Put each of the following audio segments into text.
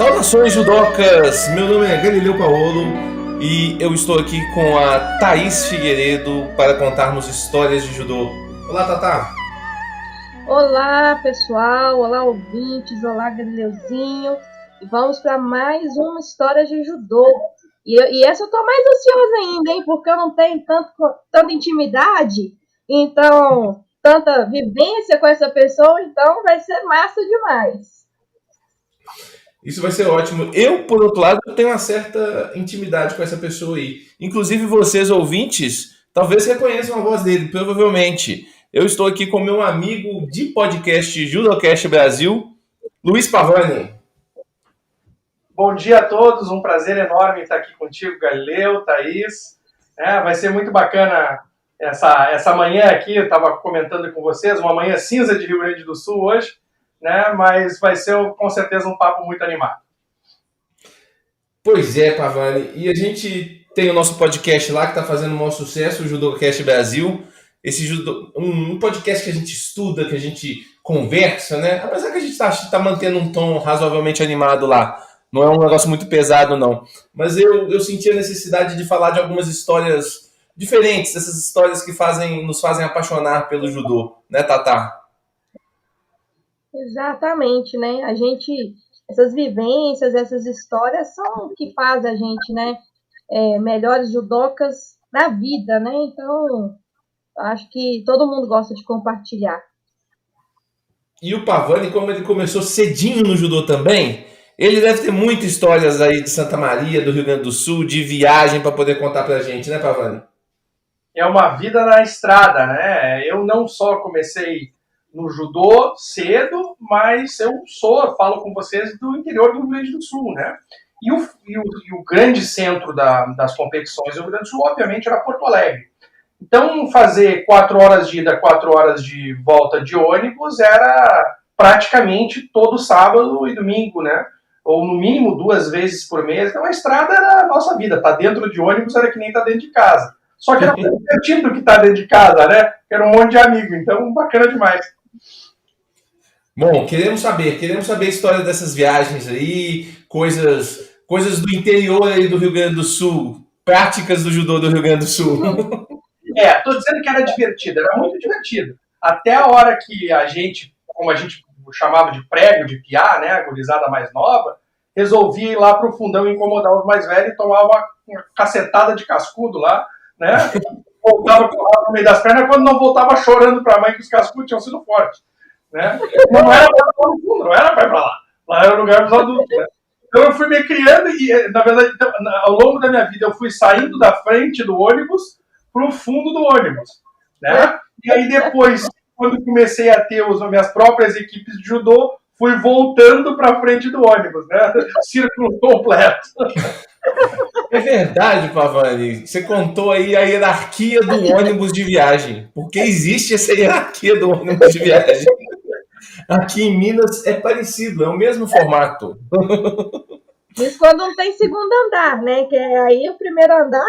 Saudações judocas, meu nome é Galileu Paolo e eu estou aqui com a Thaís Figueiredo para contarmos histórias de judô. Olá, Tatá! Olá, pessoal! Olá, ouvintes! Olá, Galileuzinho! E vamos para mais uma história de judô. E essa eu estou mais ansiosa ainda, hein? Porque eu não tenho tanta intimidade, então, tanta vivência com essa pessoa, então vai ser massa demais. Isso vai ser ótimo. Eu, por outro lado, tenho uma certa intimidade com essa pessoa aí. Inclusive vocês, ouvintes, talvez reconheçam a voz dele, provavelmente. Eu estou aqui com meu amigo de podcast Judocast Brasil, Luiz Pavani. Bom dia a todos, um prazer enorme estar aqui contigo, Galileu, Thaís. Vai ser muito bacana essa manhã aqui, eu estava comentando com vocês, uma manhã cinza de Rio Grande do Sul hoje, né? Mas vai ser com certeza um papo muito animado. Pois é, Pavani, e a gente tem o nosso podcast lá que está fazendo o maior sucesso, o Judocast Brasil. Um podcast que a gente estuda, que a gente conversa, né? Apesar que a gente está mantendo um tom razoavelmente animado lá. Não é um negócio muito pesado, não. Mas eu senti a necessidade de falar de algumas histórias diferentes, essas histórias que nos fazem apaixonar pelo judô, né, Tatá? Exatamente, né? Essas vivências, essas histórias são o que faz a gente, né? Melhores judocas na vida, né? Então, acho que todo mundo gosta de compartilhar. E o Pavani, como ele começou cedinho no judô também, ele deve ter muitas histórias aí de Santa Maria, do Rio Grande do Sul, de viagem para poder contar pra gente, né, Pavani? É uma vida na estrada, né? Eu não só comecei no judô cedo, mas falo com vocês do interior do Rio Grande do Sul, né? E o grande centro das competições do Rio Grande do Sul, obviamente, era Porto Alegre. Então, fazer 4 horas de ida, 4 horas de volta de ônibus era praticamente todo sábado e domingo, né? Ou no mínimo 2 vezes por mês. Então, a estrada era a nossa vida. Tá dentro de ônibus era que nem tá dentro de casa. Só que era muito divertido do que tá dentro de casa, né? Era um monte de amigo. Então, bacana demais. Bom, queremos saber a história dessas viagens aí, coisas do interior aí do Rio Grande do Sul, práticas do judô do Rio Grande do Sul. Tô dizendo que era divertido, era muito divertido. Até a hora que a gente, como a gente chamava de prego, de piá, né, a gurizada mais nova, resolvi ir lá pro fundão incomodar os mais velhos e tomar uma cacetada de cascudo lá, né? Voltava com o rabo no meio das pernas, quando não voltava chorando pra mãe que os cascudos tinham sido fortes, né? Não era pra ir no fundo, não era pra ir pra lá. Lá era o lugar dos adultos, né? Então eu fui me criando e, na verdade, ao longo da minha vida, eu fui saindo da frente do ônibus pro fundo do ônibus, né? E aí depois, quando comecei a ter as minhas próprias equipes de judô, fui voltando para frente do ônibus, né? Círculo completo. É verdade, Pavani. Você contou aí a hierarquia do ônibus de viagem. Porque existe essa hierarquia do ônibus de viagem. Aqui em Minas é parecido, é o mesmo formato. Isso quando não tem segundo andar, né? Que aí o primeiro andar.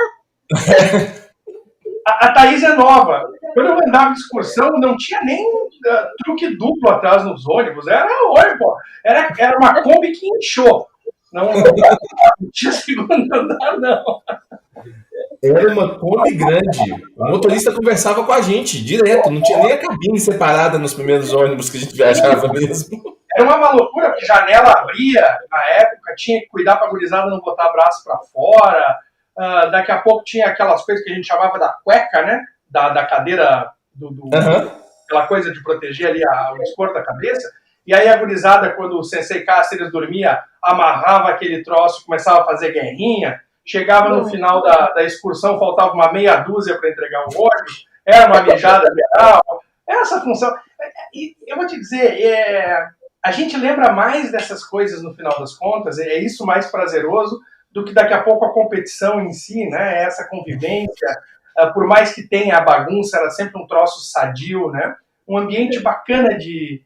A Thaís é nova. Quando eu andava de excursão, não tinha nem truque duplo atrás nos ônibus. Era ônibus. Era uma Kombi que inchou. Não tinha segundo andar, não. Era uma Kombi grande. O motorista conversava com a gente direto. Não tinha nem a cabine separada nos primeiros ônibus que a gente viajava mesmo. Era uma loucura, porque janela abria na época, tinha que cuidar para a gurizada não botar braço para fora. Daqui a pouco tinha aquelas coisas que a gente chamava da cueca, né? Da cadeira, aquela coisa de proteger ali o escoro da cabeça. E aí a gurizada, quando o Sensei Cáceres dormia, amarrava aquele troço, começava a fazer guerrinha. Chegava no final da excursão, faltava uma meia dúzia para entregar o ônibus. Era uma mijada geral. Essa função... E eu vou te dizer, a gente lembra mais dessas coisas no final das contas, é isso mais prazeroso do que daqui a pouco a competição em si, né? Essa convivência, por mais que tenha a bagunça, era sempre um troço sadio, né? Um ambiente bacana de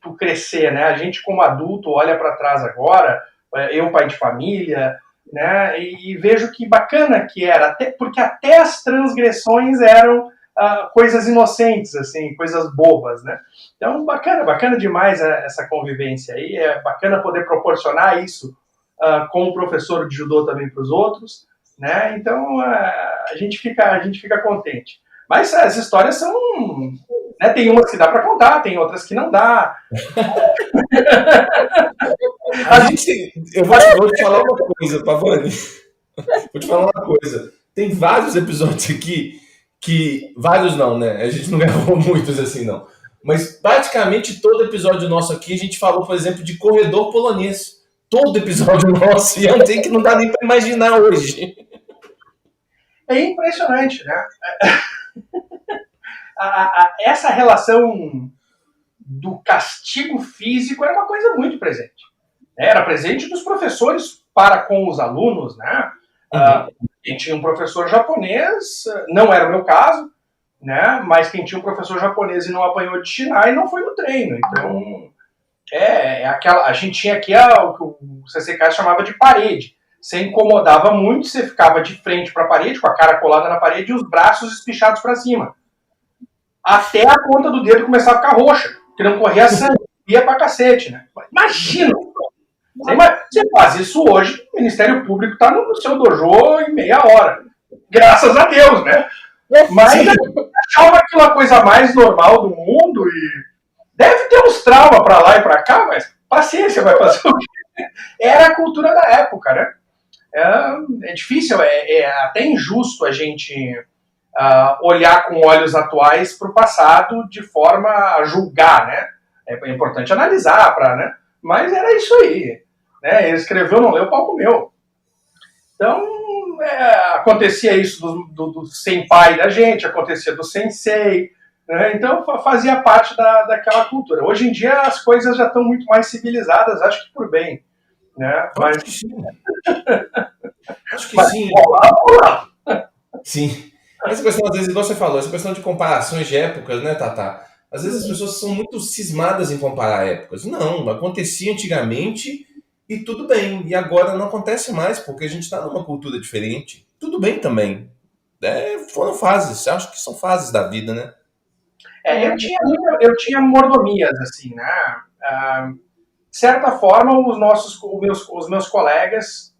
tu crescer, né? A gente como adulto olha para trás agora, eu pai de família, né? E vejo que bacana que era, porque até as transgressões eram coisas inocentes, assim, coisas bobas, né? Então, bacana demais essa convivência aí, é bacana poder proporcionar isso como professor de judô também para os outros, né? Então a gente fica contente. Mas as histórias são, né, tem umas que dá para contar, tem outras que não dá. Vou te falar uma coisa, Pavani. Vou te falar uma coisa. Tem vários episódios aqui que... Vários não, né? A gente não gravou muitos assim, não. Mas praticamente todo episódio nosso aqui a gente falou, por exemplo, de corredor polonês. Todo episódio nosso. E é um trem que não dá nem para imaginar hoje. É impressionante, né? Essa relação do castigo físico era uma coisa muito presente. Era presente dos professores para com os alunos, né? Quem tinha um professor japonês, não era o meu caso, né? Mas quem tinha um professor japonês e não apanhou de Shinai não foi no treino. Então, a gente tinha aqui o que o CCK chamava de parede. Você incomodava muito, você ficava de frente para a parede, com a cara colada na parede e os braços espichados para cima. Até a ponta do dedo começar a ficar roxa, que não corria sangue, ia pra cacete, né? Imagina! Você faz isso hoje, o Ministério Público está no seu dojo em meia hora. Graças a Deus, né? Mas achava aquilo a coisa mais normal do mundo e deve ter uns traumas para lá e para cá, mas paciência, vai fazer o quê? Era a cultura da época, né? É difícil, é até injusto a gente olhar com olhos atuais para o passado de forma a julgar, né? É importante analisar, né? Mas era isso aí. Né? Ele escreveu, não leu, pau comeu. Então, acontecia isso do senpai da gente, acontecia do sensei, né? Então fazia parte daquela cultura. Hoje em dia as coisas já estão muito mais civilizadas, acho que por bem. Né? Mas... Acho que sim. Sim. Essa questão, às vezes, igual você falou, essa questão de comparações de épocas, né, Tata? Às vezes as pessoas são muito cismadas em comparar épocas. Não, acontecia antigamente e tudo bem. E agora não acontece mais, porque a gente está numa cultura diferente. Tudo bem também. Foram fases, acho que são fases da vida, né? Eu tinha mordomias, assim, né? De certa forma, os meus colegas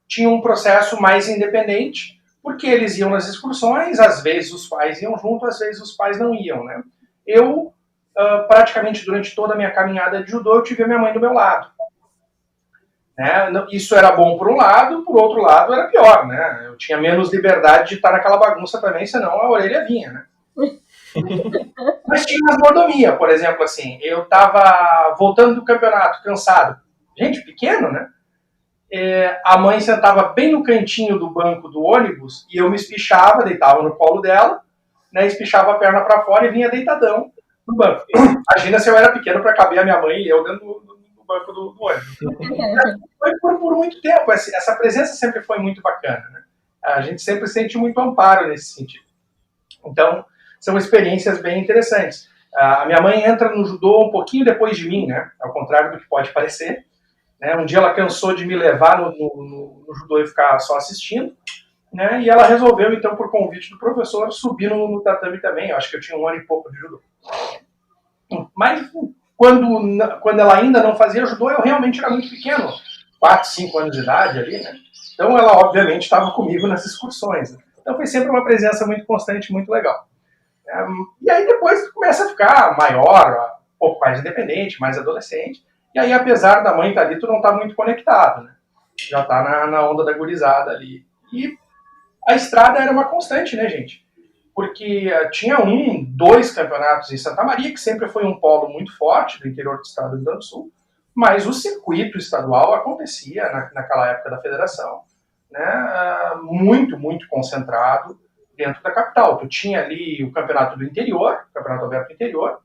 tinham um processo mais independente, porque eles iam nas excursões, às vezes os pais iam junto, às vezes os pais não iam, né? Eu, praticamente durante toda a minha caminhada de judô, eu tive a minha mãe do meu lado. Né? Isso era bom por um lado, por outro lado era pior, né? Eu tinha menos liberdade de estar naquela bagunça também, senão a orelha vinha, né? Mas tinha umas mordomias, por exemplo, assim, eu tava voltando do campeonato, cansado. Gente, pequeno, né? A mãe sentava bem no cantinho do banco do ônibus e eu me espichava, deitava no colo dela, né, espichava a perna para fora e vinha deitadão no banco. Imagina se eu era pequeno para caber a minha mãe e eu dentro do banco do ônibus. Foi por muito tempo. Essa presença sempre foi muito bacana, né? A gente sempre sente muito amparo nesse sentido. Então, são experiências bem interessantes. A minha mãe entra no judô um pouquinho depois de mim, né? Ao contrário do que pode parecer. Né? Um dia ela cansou de me levar no judô e ficar só assistindo. Né? E ela resolveu, então, por convite do professor, subir no tatame também. Eu acho que eu tinha 1 ano e pouco de judô. Mas quando ela ainda não fazia judô, eu realmente era muito pequeno. 4, 5 anos de idade ali, né? Então ela, obviamente, estava comigo nas excursões. Né? Então foi sempre uma presença muito constante, muito legal. E aí depois começa a ficar maior, um pouco mais independente, mais adolescente. E aí, apesar da mãe estar ali, tu não está muito conectado, né? Já está na onda da gurizada ali. E a estrada era uma constante, né, gente? Porque tinha 1, 2 campeonatos em Santa Maria, que sempre foi um polo muito forte do interior do estado do Rio Grande do Sul, mas o circuito estadual acontecia naquela época da federação, né? Muito, muito concentrado dentro da capital. Tu tinha ali o campeonato do interior, o campeonato aberto do interior,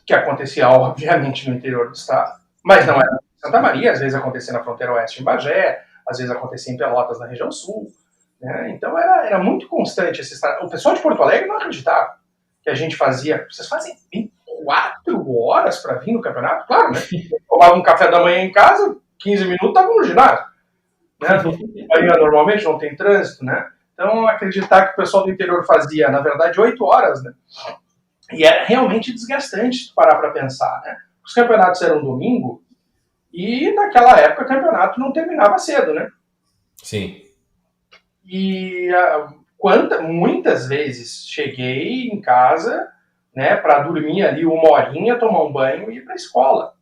que acontecia, obviamente, no interior do estado, mas não era em Santa Maria, às vezes acontecia na fronteira oeste em Bagé, às vezes acontecia em Pelotas, na região sul. Né? Então era muito constante esse estado. O pessoal de Porto Alegre não acreditava que a gente fazia. Vocês fazem 4 horas para vir no campeonato? Claro, né? Tomava um café da manhã em casa, 15 minutos, estavam no ginásio. Né? Normalmente não tem trânsito, né? Então acreditar que o pessoal do interior fazia, na verdade, 8 horas, né? E era realmente desgastante se tu parar para pensar, né? Os campeonatos eram domingo E naquela época o campeonato não terminava cedo, né? Sim. E muitas vezes cheguei em casa, né, para dormir ali 1 horinha, tomar um banho e ir para a escola.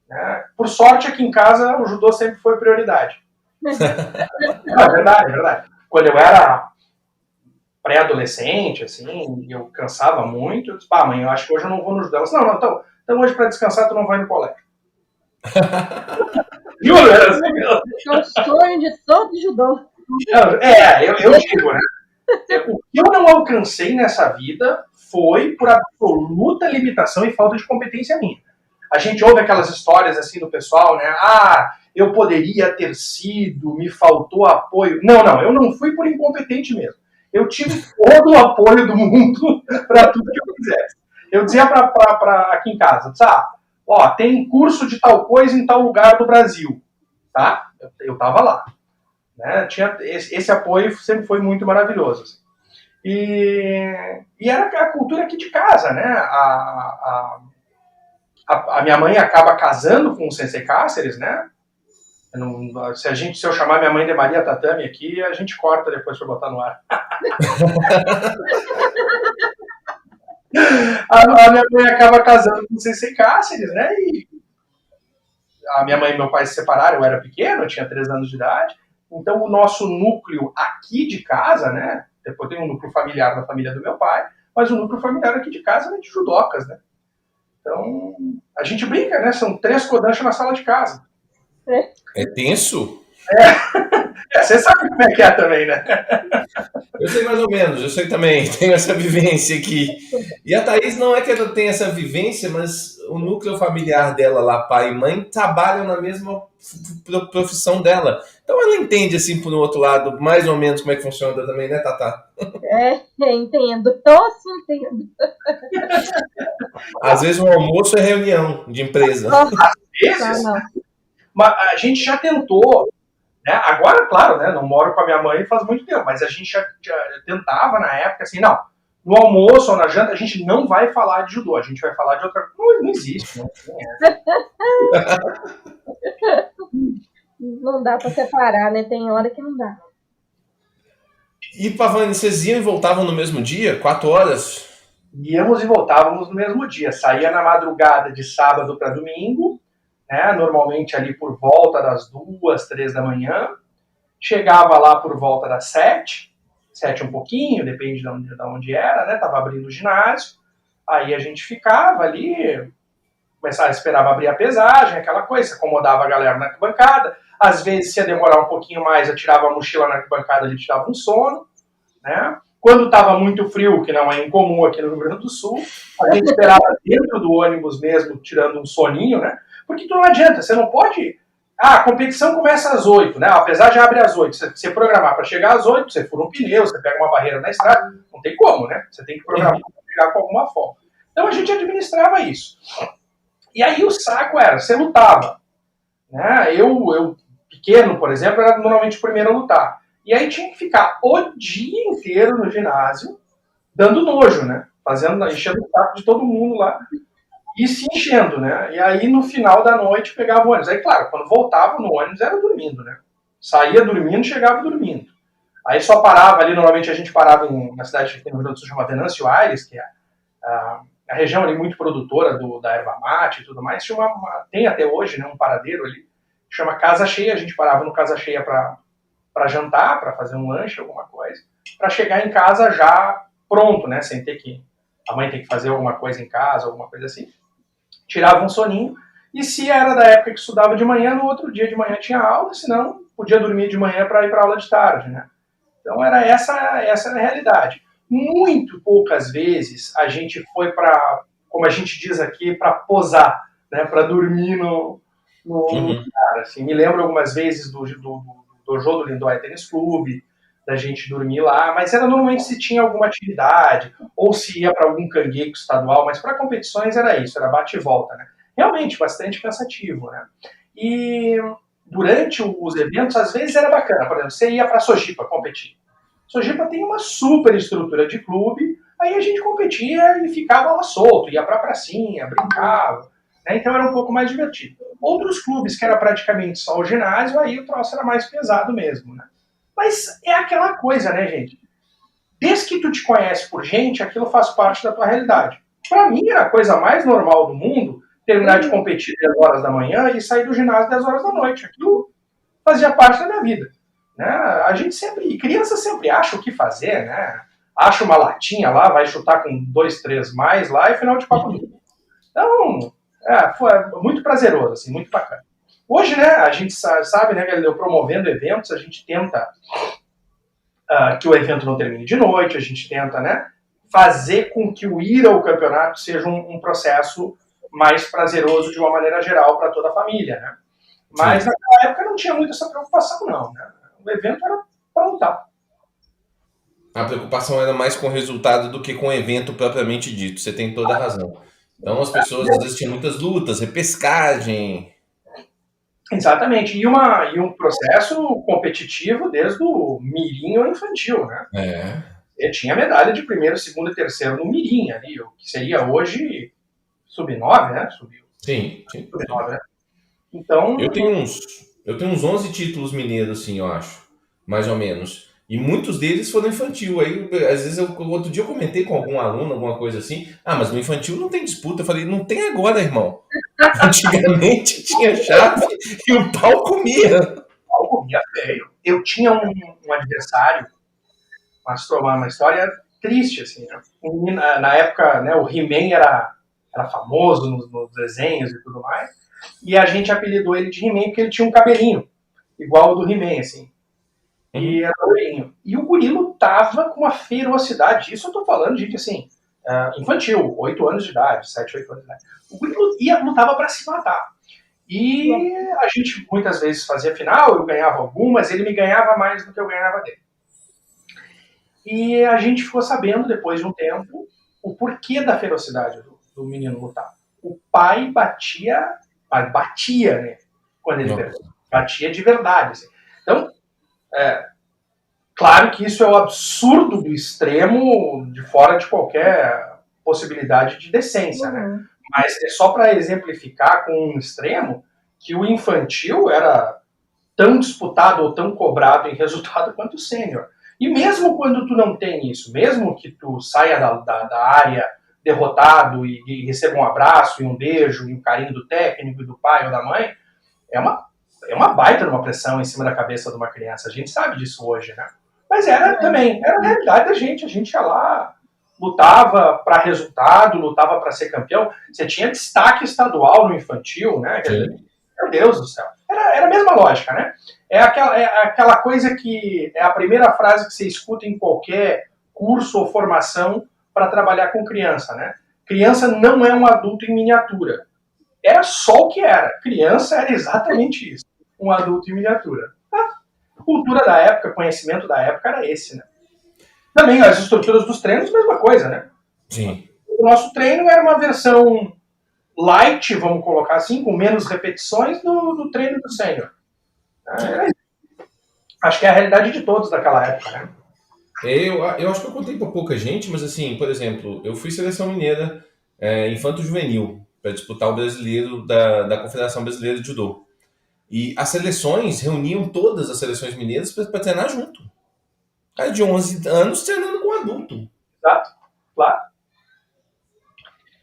Né? Por sorte, aqui em casa o judô sempre foi prioridade. É verdade, é verdade. Quando eu era pré-adolescente, assim, eu cansava muito, eu disse, mãe, eu acho que hoje eu não vou no judô. Ela disse, não, então hoje para descansar tu não vai no colégio. Juro, era assim mesmo. É o sonho de todo judô. Eu digo, né? O que eu não alcancei nessa vida foi por absoluta limitação e falta de competência minha. A gente ouve aquelas histórias assim do pessoal, né? Eu poderia ter sido, me faltou apoio. Não, eu não fui por incompetente mesmo. Eu tive todo o apoio do mundo para tudo que eu fizesse. Eu dizia aqui em casa, tem curso de tal coisa em tal lugar do Brasil, tá? Eu estava lá. Né? Esse apoio sempre foi muito maravilhoso. Assim. E era a cultura aqui de casa, né? A minha mãe acaba casando com o Sensei Cáceres, né? Se eu chamar minha mãe de Maria Tatame aqui, a gente corta depois para botar no ar. A minha mãe acaba casando com o Sensei Cáceres, né? E a minha mãe e meu pai se separaram, eu era pequeno, eu tinha 3 anos de idade. Então, o nosso núcleo aqui de casa, né? Depois tem um núcleo familiar da família do meu pai, mas o núcleo familiar aqui de casa é de judocas, né? Então, a gente brinca, né? São 3 kodansha na sala de casa. É tenso? Você sabe como é que é também, né? Eu sei mais ou menos, eu sei também, tenho essa vivência aqui. E a Thaís não é que ela tenha essa vivência, mas o núcleo familiar dela lá, pai e mãe, trabalham na mesma profissão dela. Então ela entende, assim, por um outro lado, mais ou menos como é que funciona também, né, Tatá? Entendo. Tosse, entendo. Às vezes o almoço é reunião de empresa. Às vezes, mas a gente já tentou, né? Agora, claro, né? Não moro com a minha mãe faz muito tempo, mas a gente já tentava na época, assim, não, no almoço ou na janta a gente não vai falar de judô, a gente vai falar de outra coisa. Não existe, não tem Não dá para separar, né? Tem hora que não dá. E, Pavani, vocês iam e voltavam no mesmo dia? 4 horas? Íamos e voltávamos no mesmo dia. Saía na madrugada de sábado para domingo, né? Normalmente ali por volta das 2, 3 da manhã. Chegava lá por volta das 7 um pouquinho, depende de onde era, né? Tava abrindo o ginásio. Aí a gente ficava ali, esperava abrir a pesagem, aquela coisa, acomodava a galera na arquibancada. Às vezes, se ia demorar um pouquinho mais, eu tirava a mochila na arquibancada e tirava um sono, né? Quando estava muito frio, que não é incomum aqui no Rio Grande do Sul, a gente esperava dentro do ônibus mesmo, tirando um soninho, né? Porque não adianta, você não pode... a competição começa às 8, né? Apesar de abrir às 8, você programar para chegar às 8, você fura um pneu, você pega uma barreira na estrada, não tem como, né? Você tem que programar para chegar com alguma forma. Então a gente administrava isso. E aí o saco era, você lutava. Né? Eu pequeno, por exemplo, era normalmente o primeiro a lutar. E aí tinha que ficar o dia inteiro no ginásio, dando nojo, né? Enchendo o saco de todo mundo lá. E se enchendo, né? E aí, no final da noite, pegava o ônibus. Aí, claro, quando voltava no ônibus, era dormindo, né? Saía dormindo, chegava dormindo. Aí só parava ali, normalmente a gente parava em uma cidade que tem no Rio Grande do Sul, chama Venâncio Aires, que é a região ali muito produtora da erva mate e tudo mais. Tem até hoje, né, um paradeiro ali, que chama Casa Cheia. A gente parava no Casa Cheia para jantar, para fazer um lanche, alguma coisa, para chegar em casa já pronto, né? Sem ter que... a mãe tem que fazer alguma coisa em casa, alguma coisa assim. Tirava um soninho, e se era da época que estudava de manhã, no outro dia de manhã tinha aula, senão podia dormir de manhã para ir para aula de tarde, né? Então era essa a realidade. Muito poucas vezes a gente foi para, como a gente diz aqui, para posar, né? Para dormir no lugar. Assim, me lembro algumas vezes do dojo do Lindóia Tênis Clube, da gente dormir lá, mas era normalmente se tinha alguma atividade, ou se ia para algum cangueco estadual, mas para competições era isso, era bate e volta, né? Realmente bastante cansativo, né? E durante os eventos, às vezes era bacana, por exemplo, você ia para Sojipa competir. Sojipa tem uma super estrutura de clube, aí a gente competia e ficava lá solto, ia para pracinha, brincava, né? Então era um pouco mais divertido. Outros clubes que era praticamente só o ginásio, aí o troço era mais pesado mesmo, né? Mas é aquela coisa, né, gente? Desde que tu te conhece por gente, aquilo faz parte da tua realidade. Para mim era a coisa mais normal do mundo terminar de competir 10 horas da manhã e sair do ginásio 10 horas da noite. Aquilo fazia parte da minha vida. Né? A gente sempre, criança sempre acha o que fazer, né? Acha uma latinha lá, vai chutar com 2, 3 mais lá e final de papo. Então, foi muito prazeroso, assim, muito bacana. Hoje, né, a gente sabe, né, Galileu, promovendo eventos, a gente tenta que o evento não termine de noite, a gente tenta, né, fazer com que o ir ao campeonato seja um processo mais prazeroso de uma maneira geral para toda a família, né? Mas sim, naquela época não tinha muito essa preocupação, não, né? O evento era para lutar. A preocupação era mais com o resultado do que com o evento propriamente dito. Você tem toda a razão. Então as pessoas às vezes tinham muitas lutas, repescagem. Exatamente. E um processo competitivo desde o mirim ao infantil, né? Ele tinha medalha de primeiro, segundo e terceiro no mirim ali, o que seria hoje sub-9, né? Sim. Sub-9, né? Então... Eu tenho uns 11 títulos mineiros, assim, eu acho. Mais ou menos. E muitos deles foram infantil. Aí, às vezes, outro dia eu comentei com algum aluno, alguma coisa assim. Mas no infantil não tem disputa. Eu falei, não tem agora, irmão. Antigamente tinha chave e o pau comia. O pau comia feio. Eu tinha um adversário, uma história triste, assim, né? Na época, né, o He-Man era famoso nos desenhos e tudo mais. E a gente apelidou ele de He-Man porque ele tinha um cabelinho igual ao do He-Man, assim. E era loirinho. E o guri lutava com uma ferocidade. Isso eu tô falando de, assim, infantil, 8 anos de idade, 7, 8 anos de idade. O guri lutava pra se matar. E a gente muitas vezes fazia final, eu ganhava algumas, ele me ganhava mais do que eu ganhava dele. E a gente ficou sabendo, depois de um tempo, o porquê da ferocidade do menino lutar. O pai batia, né? Quando ele perdeu. Batia de verdade. Assim. Então, claro que isso é o absurdo do extremo, de fora de qualquer possibilidade de decência, né? Mas é só para exemplificar com um extremo que o infantil era tão disputado ou tão cobrado em resultado quanto o sênior. E mesmo quando tu não tem isso, mesmo que tu saia da área derrotado e receba um abraço e um beijo e um carinho do técnico e do pai ou da mãe, é uma baita de uma pressão em cima da cabeça de uma criança. A gente sabe disso hoje, né? Mas era a realidade da gente. A gente ia lá, lutava para resultado, lutava para ser campeão. Você tinha destaque estadual no infantil, né? Meu Deus do céu. Era a mesma lógica, né? É aquela coisa que é a primeira frase que você escuta em qualquer curso ou formação para trabalhar com criança, né? Criança não é um adulto em miniatura. Era só o que era. Criança era exatamente isso. Um adulto em miniatura. A cultura da época, conhecimento da época era esse, né? Também as estruturas dos treinos, mesma coisa, né? Sim. O nosso treino era uma versão light, vamos colocar assim, com menos repetições do treino do sênior. Acho que é a realidade de todos daquela época, né? Eu acho que eu contei para pouca gente, mas assim, por exemplo, eu fui seleção mineira infanto-juvenil para disputar o brasileiro da Confederação Brasileira de Judô. E as seleções reuniam todas as seleções mineiras para treinar junto. Cara de 11 anos treinando com um adulto. Exato, claro.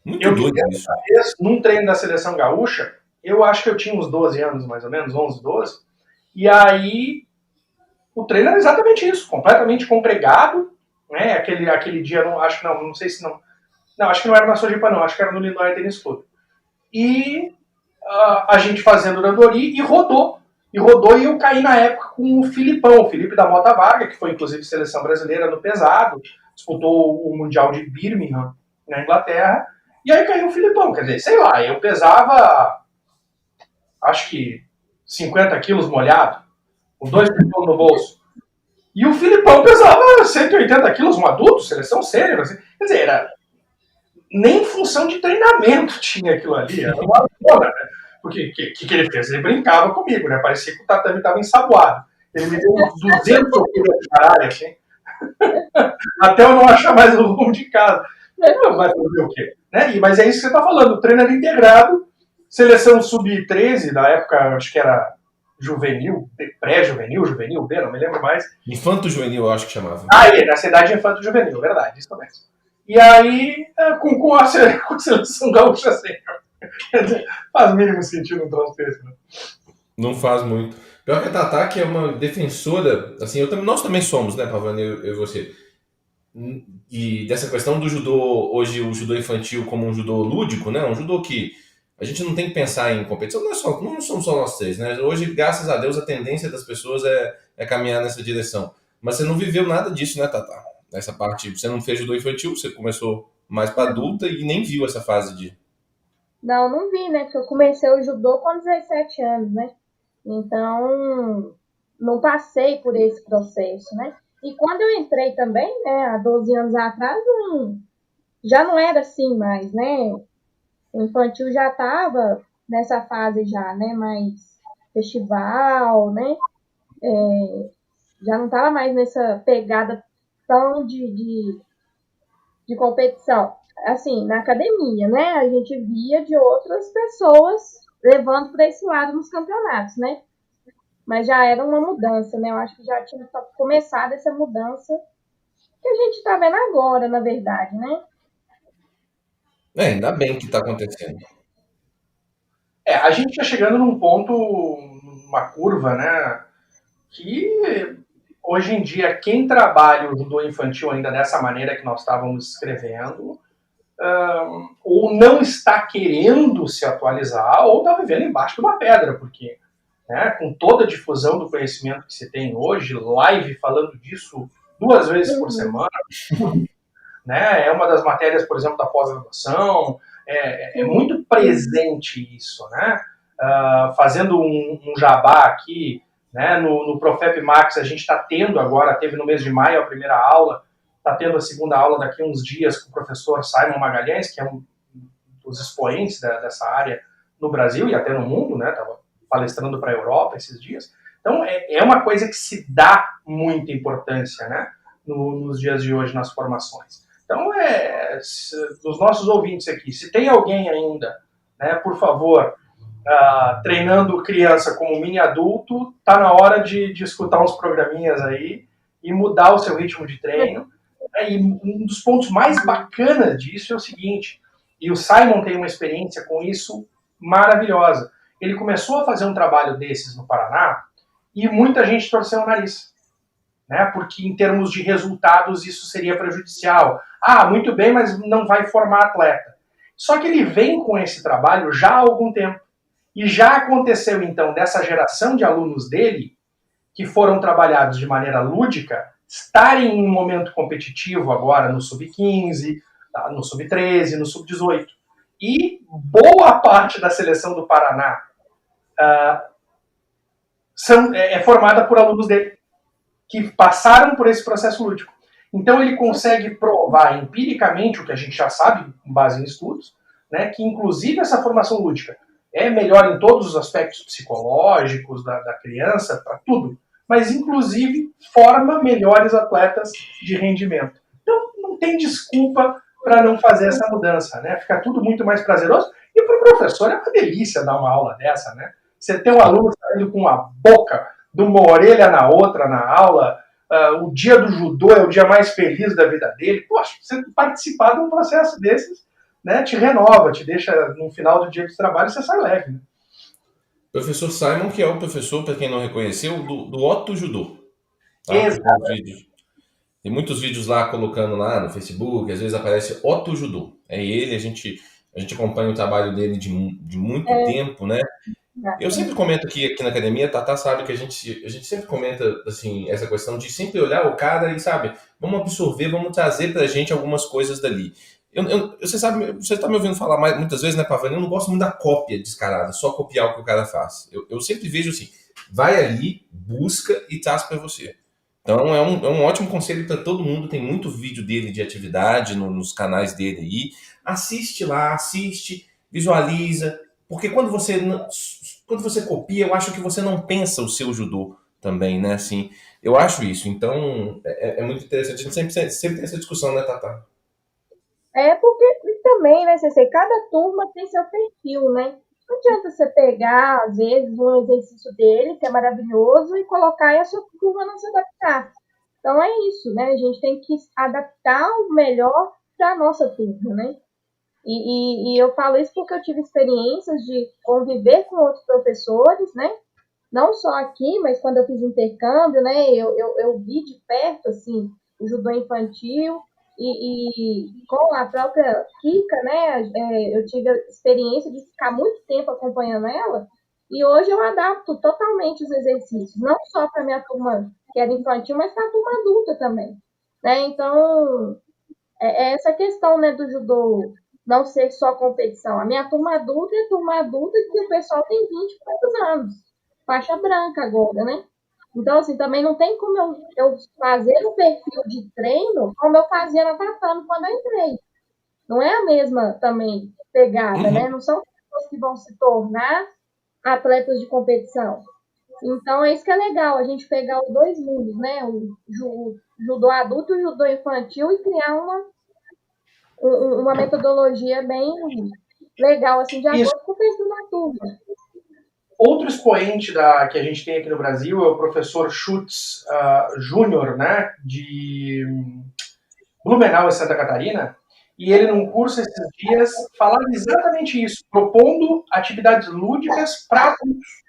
Muito doido isso. Vez, num treino da seleção gaúcha, eu acho que eu tinha uns 12 anos, mais ou menos, 11, 12, e aí o treino era exatamente isso, completamente congregado, né? Aquele dia, acho que não sei se não. Não, acho que não era na Sojipa, não, acho que era no Lindóia Tênis Clube. E a gente fazendo randori e rodou. E eu caí na época com o Filipão, o Felipe da Mota Varga, que foi inclusive seleção brasileira no pesado, disputou o Mundial de Birmingham, na Inglaterra, e aí caiu o Filipão. Quer dizer, sei lá, eu pesava, acho que 50 quilos molhado, com 2 quilos no bolso. E o Filipão pesava 180 quilos, um adulto, seleção sênior. Assim. Quer dizer, nem em função de treinamento tinha aquilo ali, era uma zona, né? Porque o que ele fez? Ele brincava comigo, né? Parecia que o tatame estava ensaboado. Ele me deu uns 200 quilos de caralho, assim. Até eu não achar mais o rumo de casa. Vai fazer o quê? Né? Mas é isso que você está falando, o treino era integrado Seleção sub-13, da época, acho que era juvenil, pré-juvenil, juvenil B, não me lembro mais. Infanto juvenil, eu acho que chamava. Nessa idade infanto-juvenil, verdade, isso mesmo. E aí, com a seleção gaúcha sempre. Faz mínimo sentido um troço desse, né? Não faz muito. Pior que a Tatá, que é uma defensora, assim, nós também somos, né, Pavani, eu e você. E dessa questão do judô, hoje o judô infantil como um judô lúdico, né, um judô que a gente não tem que pensar em competição, não somos só nós três, né? Hoje, graças a Deus, a tendência das pessoas é caminhar nessa direção. Mas você não viveu nada disso, né, Tatá? Nessa parte, você não fez judô infantil, você começou mais para adulta e nem viu essa fase de... Não vi, né? Porque eu comecei o judô com 17 anos, né? Então, não passei por esse processo, né? E quando eu entrei também, né, há 12 anos atrás, já não era assim mais, né? O infantil já estava nessa fase já, né? Mais festival, né? Já não estava mais nessa pegada tão de competição. Assim, na academia, né? A gente via de outras pessoas levando para esse lado nos campeonatos, né? Mas já era uma mudança, né? Eu acho que já tinha começado essa mudança que a gente está vendo agora, na verdade, né? Ainda bem que está acontecendo. A gente está chegando num ponto, uma curva, né? Que hoje em dia, quem trabalha o judô infantil ainda dessa maneira que nós estávamos escrevendo, ou não está querendo se atualizar, ou está vivendo embaixo de uma pedra, porque né, com toda a difusão do conhecimento que se tem hoje, live falando disso 2 vezes por semana, né, é uma das matérias, por exemplo, da pós-graduação, é muito presente isso, né? Fazendo um jabá aqui, né, no Profep Max a gente está tendo agora, teve no mês de maio a primeira aula, está tendo a segunda aula daqui a uns dias com o professor Simon Magalhães, que é um dos expoentes dessa área no Brasil e até no mundo, né? Estava palestrando para a Europa esses dias. Então, é uma coisa que se dá muita importância, né, nos dias de hoje nas formações. Então, dos nossos ouvintes aqui, se tem alguém ainda, né, por favor, treinando criança como mini adulto, tá na hora de escutar uns programinhas aí e mudar o seu ritmo de treino. E um dos pontos mais bacanas disso é o seguinte, e o Simon tem uma experiência com isso maravilhosa. Ele começou a fazer um trabalho desses no Paraná e muita gente torceu o nariz, né? Porque em termos de resultados isso seria prejudicial. Muito bem, mas não vai formar atleta. Só que ele vem com esse trabalho já há algum tempo. E já aconteceu, então, dessa geração de alunos dele, que foram trabalhados de maneira lúdica, estarem em um momento competitivo agora no Sub-15, no Sub-13, no Sub-18. E boa parte da seleção do Paraná é formada por alunos dele, que passaram por esse processo lúdico. Então ele consegue provar empiricamente o que a gente já sabe, com base em estudos, né, que inclusive essa formação lúdica é melhor em todos os aspectos psicológicos da criança, para tudo, mas inclusive forma melhores atletas de rendimento. Então não tem desculpa para não fazer essa mudança, né? Fica tudo muito mais prazeroso e para o professor é uma delícia dar uma aula dessa, né? Você tem um aluno saindo com uma boca de uma orelha na outra na aula, o dia do judô é o dia mais feliz da vida dele. Poxa, você participar de um processo desses, né, te renova, te deixa no final do dia de trabalho, você sai leve. Né? Professor Simon, que é o professor, para quem não reconheceu, do Otto Judô. Tá? Tem muitos vídeos lá colocando lá no Facebook, às vezes aparece Otto Judô. É ele, a gente acompanha o trabalho dele de muito tempo, né? Eu sempre comento aqui na academia, Tatá sabe que a gente sempre comenta assim, essa questão de sempre olhar o cara e, sabe, vamos absorver, vamos trazer pra gente algumas coisas dali. Você sabe, você tá me ouvindo falar muitas vezes, né, Pavani? Eu não gosto muito da cópia descarada, só copiar o que o cara faz. Eu sempre vejo assim, vai ali, busca e traz para você. Então é um ótimo conselho para todo mundo. Tem muito vídeo dele de atividade nos canais dele aí. Assiste lá, visualiza. Porque quando você copia, eu acho que você não pensa o seu judô também, né? Assim, eu acho isso. Então é muito interessante. A gente sempre tem essa discussão, né, Tatá? Porque também, né, CC, cada turma tem seu perfil, né? Não adianta você pegar, às vezes, um exercício dele, que é maravilhoso, e colocar e a sua turma não se adaptar. Então é isso, né? A gente tem que adaptar o melhor para a nossa turma, né? E eu falo isso porque eu tive experiências de conviver com outros professores, né? Não só aqui, mas quando eu fiz intercâmbio, né? Eu vi de perto, assim, o judô infantil e com a própria Kika, né? Eu tive a experiência de ficar muito tempo acompanhando ela e hoje eu adapto totalmente os exercícios, não só para minha turma que era infantil, mas para a turma adulta também, né? Então, é essa questão, né, do judô não ser só competição. A minha turma adulta é a turma adulta que o pessoal tem 20 e poucos anos. Faixa branca agora, né? Então, assim, também não tem como eu fazer um perfil de treino como eu fazia na tatame quando eu entrei. Não é a mesma também pegada, né? Não são pessoas que vão se tornar atletas de competição. Então, é isso que é legal, a gente pegar os dois mundos, né? O judô adulto e o judô infantil e criar uma metodologia bem legal, assim, de Isso. acordo com o perfil da turma. Outro expoente que a gente tem aqui no Brasil é o professor Schutz Júnior, né, de Blumenau, em Santa Catarina, e ele, num curso esses dias, falava exatamente isso, propondo atividades lúdicas para adultos.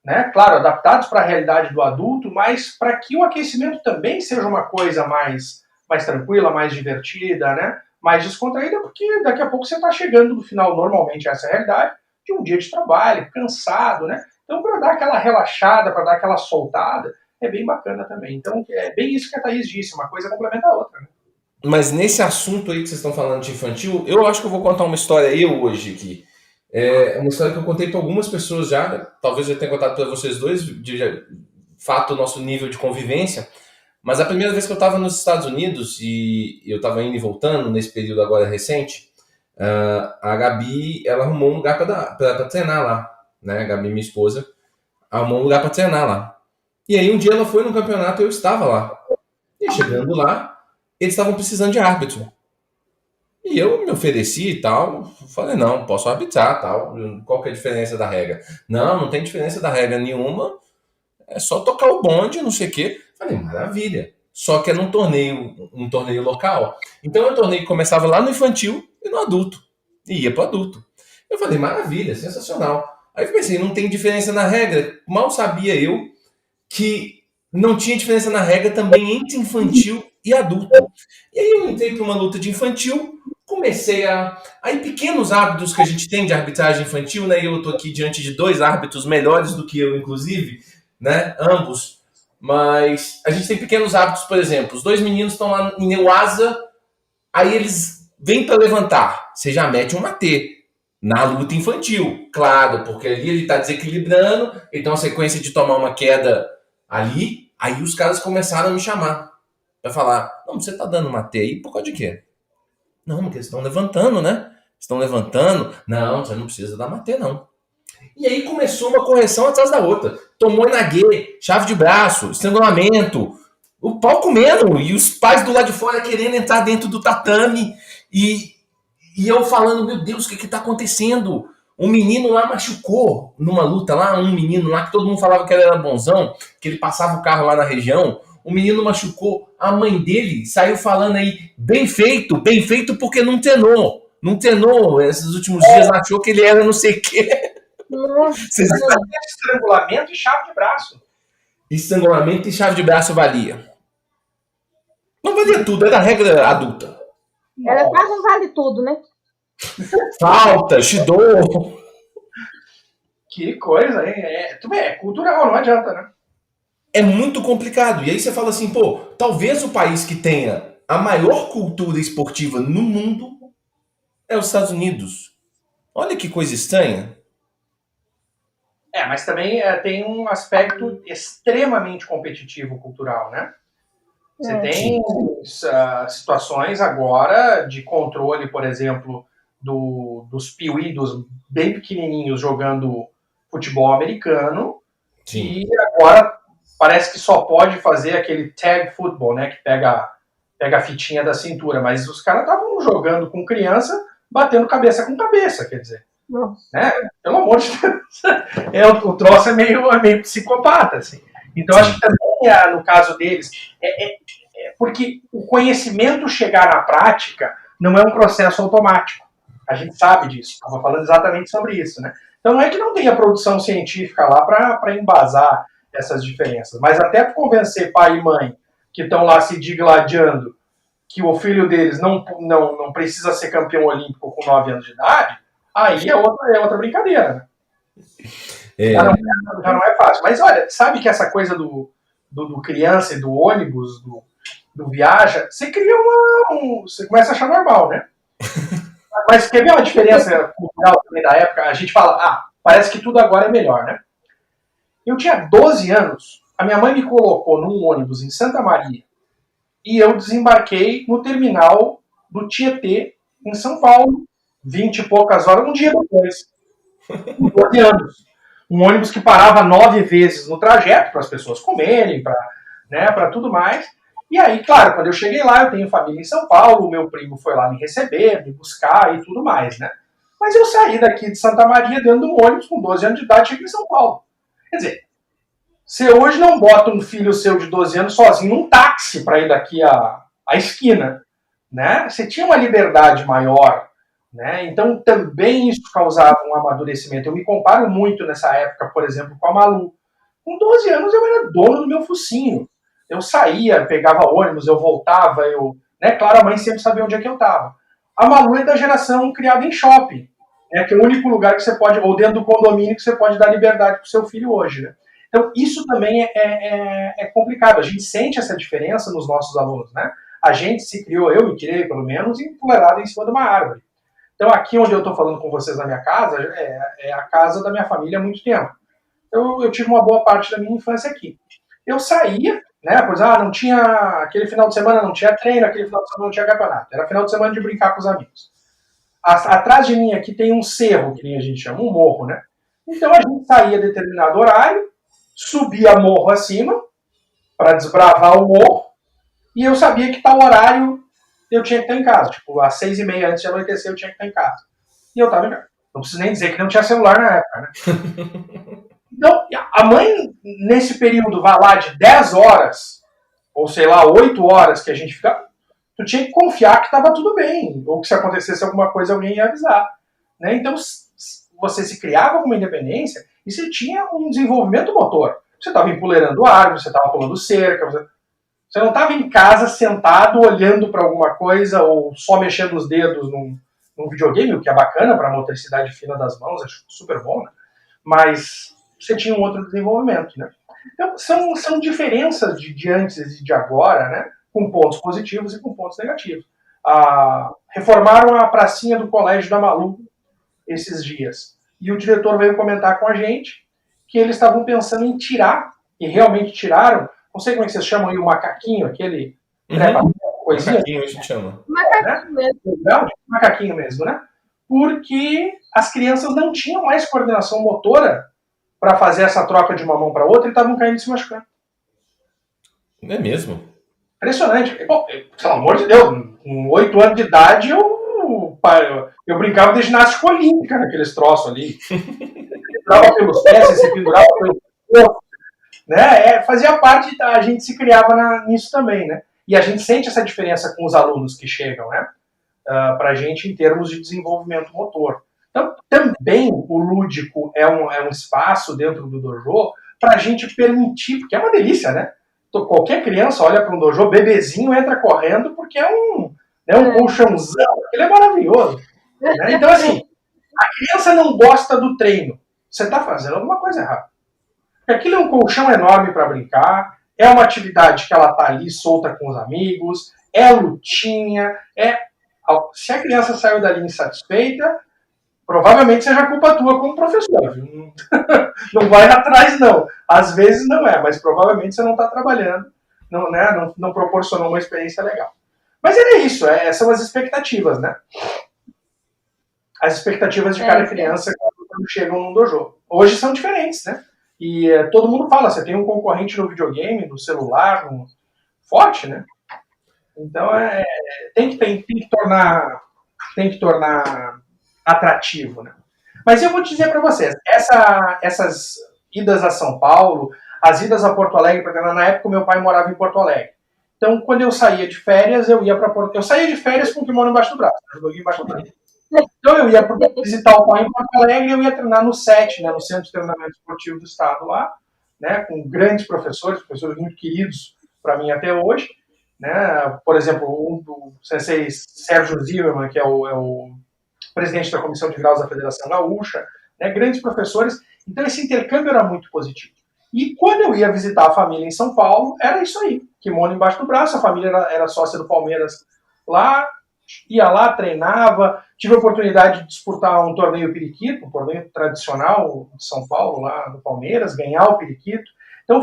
Né? Claro, adaptados para a realidade do adulto, mas para que o aquecimento também seja uma coisa mais tranquila, mais divertida, né? Mais descontraída, porque daqui a pouco você está chegando no final, normalmente, essa é a realidade, de um dia de trabalho, cansado, né? Então, para dar aquela relaxada, para dar aquela soltada, é bem bacana também. Então, é bem isso que a Thaís disse, uma coisa complementa a outra. Né? Mas nesse assunto aí que vocês estão falando de infantil, eu acho que eu vou contar uma história eu hoje aqui. É uma história que eu contei para algumas pessoas já, talvez eu tenha contado para vocês dois, de fato, o nosso nível de convivência. Mas a primeira vez que eu estava nos Estados Unidos e eu estava indo e voltando nesse período agora recente, a Gabi, ela arrumou um lugar para treinar lá, né? A Gabi, minha esposa, arrumou um lugar para treinar lá. E aí um dia ela foi no campeonato e eu estava lá. E chegando lá, eles estavam precisando de árbitro. E eu me ofereci e tal, falei, não, posso arbitrar, tal, qual que é a diferença da regra? Não, não tem diferença da regra nenhuma, é só tocar o bonde, não sei o quê. Falei, maravilha. Só que é um torneio local. Então é um torneio que começava lá no infantil e no adulto. E ia pro adulto. Eu falei, maravilha, sensacional. Aí eu pensei, não tem diferença na regra. Mal sabia eu que não tinha diferença na regra também entre infantil e adulto. E aí eu entrei para uma luta de infantil, comecei a. Aí pequenos hábitos que a gente tem de arbitragem infantil, né? Eu estou aqui diante de dois árbitros melhores do que eu, inclusive, né? Ambos. Mas a gente tem pequenos hábitos, por exemplo, os dois meninos estão lá em Neuasa, aí eles vêm para levantar, você já mete um AT na luta infantil, claro, porque ali ele está desequilibrando, ele tem uma sequência de tomar uma queda ali, aí os caras começaram a me chamar para falar, não, você tá dando uma T aí por causa de quê? Não, porque eles estão levantando, né? Estão levantando. Não, você não precisa dar uma T, não. E aí começou uma correção atrás da outra. Tomou naguê, chave de braço, estrangulamento, o pau comendo, e os pais do lado de fora querendo entrar dentro do tatame, e eu falando, meu Deus, o que está acontecendo? Um menino lá machucou numa luta lá, um menino lá que todo mundo falava que ele era bonzão, que ele passava o carro lá na região. O menino machucou, a mãe dele saiu falando aí, bem feito porque não treinou. Não treinou esses últimos dias, achou que ele era não sei o quê. Estrangulamento e chave de braço. Estrangulamento e chave de braço valia. Não valia tudo, era regra adulta. Era quase um vale tudo, né? Falta, Shido. Que coisa, hein? É cultural, não adianta, né? É muito complicado. E aí você fala assim, pô, talvez o país que tenha a maior cultura esportiva no mundo é os Estados Unidos. Olha que coisa estranha. Mas também tem um aspecto extremamente competitivo cultural, né? Você tem situações agora de controle, por exemplo, dos piuí, dos bem pequenininhos jogando futebol americano. Sim. E agora parece que só pode fazer aquele tag football, né? Que pega a fitinha da cintura. Mas os caras estavam jogando com criança, batendo cabeça com cabeça, quer dizer. Nossa. Né? Pelo amor de Deus. O troço é meio psicopata, assim. Então, acho que também, no caso deles, porque o conhecimento chegar na prática não é um processo automático. A gente sabe disso. Estava falando exatamente sobre isso, né? Então, não é que não tenha produção científica lá para embasar essas diferenças, mas até para convencer pai e mãe que estão lá se digladiando que o filho deles não precisa ser campeão olímpico com 9 anos de idade, aí é outra brincadeira, né? Já não é fácil. Mas olha, sabe que essa coisa do criança e do ônibus, do viaja, você cria você começa a achar normal, né? Mas quer ver uma diferença cultural também da época? A gente fala, parece que tudo agora é melhor, né? Eu tinha 12 anos, a minha mãe me colocou num ônibus em Santa Maria e eu desembarquei no terminal do Tietê, em São Paulo, 20 e poucas horas, um dia depois. Com 12 anos. Um ônibus que parava 9 vezes no trajeto para as pessoas comerem, para tudo mais. E aí, claro, quando eu cheguei lá, eu tenho família em São Paulo, o meu primo foi lá me receber, me buscar e tudo mais, né? Mas eu saí daqui de Santa Maria dentro de um ônibus com 12 anos de idade, cheguei em São Paulo. Quer dizer, você hoje não bota um filho seu de 12 anos sozinho num táxi para ir daqui à esquina, né? Você tinha uma liberdade maior, né? Então também isso causava um amadurecimento. Eu me comparo muito nessa época, por exemplo, com a Malu. Com 12 anos eu era dono do meu focinho. Eu saía, pegava ônibus, eu voltava, né? Claro, a mãe sempre sabia onde é que eu estava. A Malu é da geração criada em shopping, né? Que é o único lugar que você pode, ou dentro do condomínio, que você pode dar liberdade para o seu filho hoje, né? Então, isso também é complicado. A gente sente essa diferença nos nossos alunos, né? A gente se criou, eu me criei, pelo menos, empoleirado em cima de uma árvore. Então, aqui onde eu estou falando com vocês na minha casa, é a casa da minha família há muito tempo. Eu tive uma boa parte da minha infância aqui. Eu saía, né? Pois, não tinha... Aquele final de semana não tinha treino, aquele final de semana não tinha campeonato. Era final de semana de brincar com os amigos. Atrás de mim aqui tem um cerro, que nem a gente chama, um morro, né? Então, a gente saía a determinado horário, subia morro acima, para desbravar o morro, e eu sabia que tal horário eu tinha que estar em casa. Tipo, às 6h30 antes de anoitecer eu tinha que estar em casa. E eu estava em casa. Não preciso nem dizer que não tinha celular na época, né? Então, a mãe, nesse período, vai lá de 10 horas, ou sei lá, 8 horas que a gente fica, tu tinha que confiar que estava tudo bem, ou que se acontecesse alguma coisa alguém ia avisar. Né? Então, você se criava com uma independência e você tinha um desenvolvimento motor. Você estava empoleirando árvore, você estava pulando cerca, você não estava em casa sentado olhando para alguma coisa ou só mexendo os dedos num videogame, o que é bacana para a motricidade fina das mãos, acho super bom, né? Mas você tinha um outro desenvolvimento, né? Então, são diferenças de antes e de agora, né? Com pontos positivos e com pontos negativos. Reformaram a pracinha do colégio da Malu esses dias. E o diretor veio comentar com a gente que eles estavam pensando em tirar, e realmente tiraram, não sei como é que vocês chamam aí, o macaquinho, aquele coisinha. Macaquinho a gente chama. Macaquinho mesmo. Macaquinho mesmo, né? Porque as crianças não tinham mais coordenação motora para fazer essa troca de uma mão para outra e estavam caindo e se machucando. É mesmo? Impressionante. Bom, pelo amor de Deus, com 8 anos de idade eu brincava de ginástica olímpica naqueles troços ali. Você pendurava pelos pés, você pendurava pelo corpo. Né? Fazia parte, a gente se criava nisso também, né? E a gente sente essa diferença com os alunos que chegam, né? Para a gente em termos de desenvolvimento motor. Então, também o lúdico é um espaço dentro do dojo para a gente permitir, porque é uma delícia, né? Qualquer criança olha para um dojo, bebezinho entra correndo porque é um colchãozão, ele é maravilhoso. Né? Então, assim, a criança não gosta do treino, você está fazendo alguma coisa errada. Aquilo é um colchão enorme para brincar, é uma atividade que ela está ali solta com os amigos, é lutinha, se a criança saiu dali insatisfeita, provavelmente seja culpa tua como professor. Não vai atrás, não. Às vezes não é, mas provavelmente você não está trabalhando, não proporcionou uma experiência legal. Mas é isso, são as expectativas, né? As expectativas de cada criança quando chegam num dojo. Hoje são diferentes, né? E todo mundo fala, você tem um concorrente no videogame, no celular, forte, né? Então tem que tornar atrativo, né? Mas eu vou dizer para vocês, essas idas a São Paulo, as idas a Porto Alegre, porque na época meu pai morava em Porto Alegre. Então, quando eu saía de férias, eu ia para Porto Alegre. Eu saía de férias com o kimono embaixo do braço, embaixo do braço. Então, eu ia visitar o pai em Porto Alegre e eu ia treinar no SET, né, no Centro de Treinamento Esportivo do Estado lá, né, com grandes professores muito queridos para mim até hoje. Né? Por exemplo, o sensei Sérgio Zimmermann, que é o presidente da Comissão de Graus da Federação Gaúcha, né? Grandes professores. Então, esse intercâmbio era muito positivo. E quando eu ia visitar a família em São Paulo, era isso aí. Kimono embaixo do braço, a família era sócia do Palmeiras lá, ia lá, treinava. Tive a oportunidade de disputar um torneio periquito, um torneio tradicional de São Paulo, lá no Palmeiras, ganhar o periquito. Então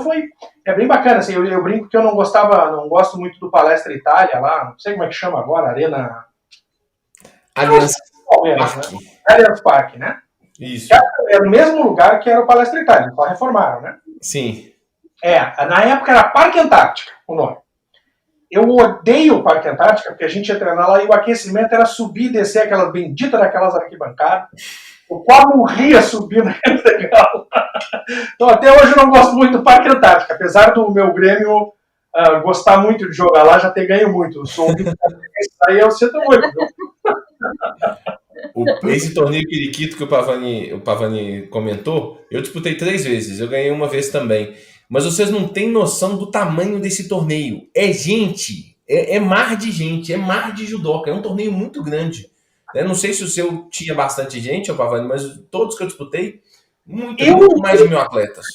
é bem bacana, assim, eu brinco que eu não gosto muito do Palestra Itália lá, não sei como é que chama agora, Arena... Allianz Palmeiras, Parque. Né? Allianz Parque, né? Isso. Era o mesmo lugar que era o Palestra Itália, só reformaram, né? Sim. Na época era Parque Antártica o nome. Eu odeio o Parque Antártica, porque a gente ia treinar lá e o aquecimento era subir e descer aquelas benditas daquelas arquibancadas. Eu quase morria subindo aquele degrau. Então, até hoje eu não gosto muito do Parque Antártica, apesar do meu Grêmio gostar muito de jogar lá, já ter ganho muito. Eu sou aí eu sinto muito. Esse torneio periquito que o Pavani comentou, eu disputei 3 vezes, eu ganhei uma vez também. Mas vocês não têm noção do tamanho desse torneio. É gente, é mar de gente, é mar de judoca, é um torneio muito grande. Eu não sei se o seu tinha bastante gente, Pavani, mas todos que eu disputei, muito mais de 1000 atletas.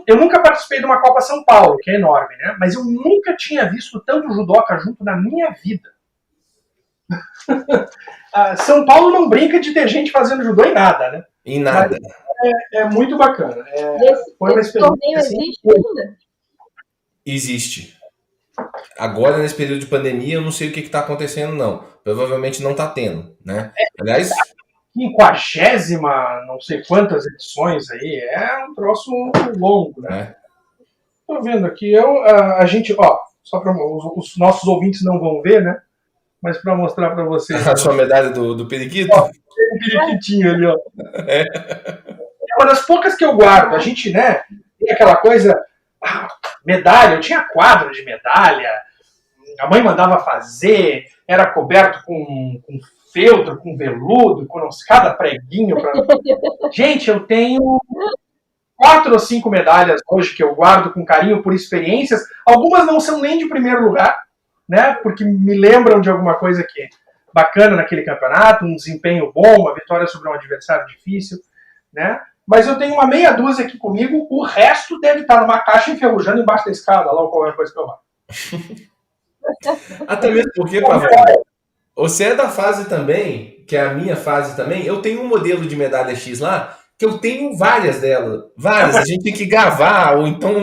Eu nunca participei de uma Copa São Paulo, que é enorme, né? Mas eu nunca tinha visto tanto judoca junto na minha vida. São Paulo não brinca de ter gente fazendo judô em nada, né? Em nada. É muito bacana. Esse torneio existe ainda? Existe. Agora, nesse período de pandemia, eu não sei o que está acontecendo, não. Provavelmente não está tendo, né? Aliás... 50ª, não sei quantas edições aí, é um troço longo, né? Tô vendo aqui, a gente, só para os nossos ouvintes não vão ver, né? Mas para mostrar para vocês... A sua medalha do periquito? Tem um periquitinho ali, ó. É uma das poucas que eu guardo. A gente, né, tem aquela coisa... medalha, eu tinha quadro de medalha, a mãe mandava fazer, era coberto com feltro, com veludo, com cada preguinho. Gente, eu tenho 4 ou 5 medalhas hoje que eu guardo com carinho por experiências. Algumas não são nem de primeiro lugar, né? Porque me lembram de alguma coisa que é bacana naquele campeonato, um desempenho bom, uma vitória sobre um adversário difícil, né? Mas eu tenho uma meia dúzia aqui comigo, o resto deve estar numa caixa enferrujando embaixo da escada, lá ou qualquer coisa que eu vá. Até mesmo porque, Pavão, você é da fase também, que é a minha fase também, eu tenho um modelo de medalha X lá, que eu tenho várias delas. Várias. A gente tem que gravar, ou então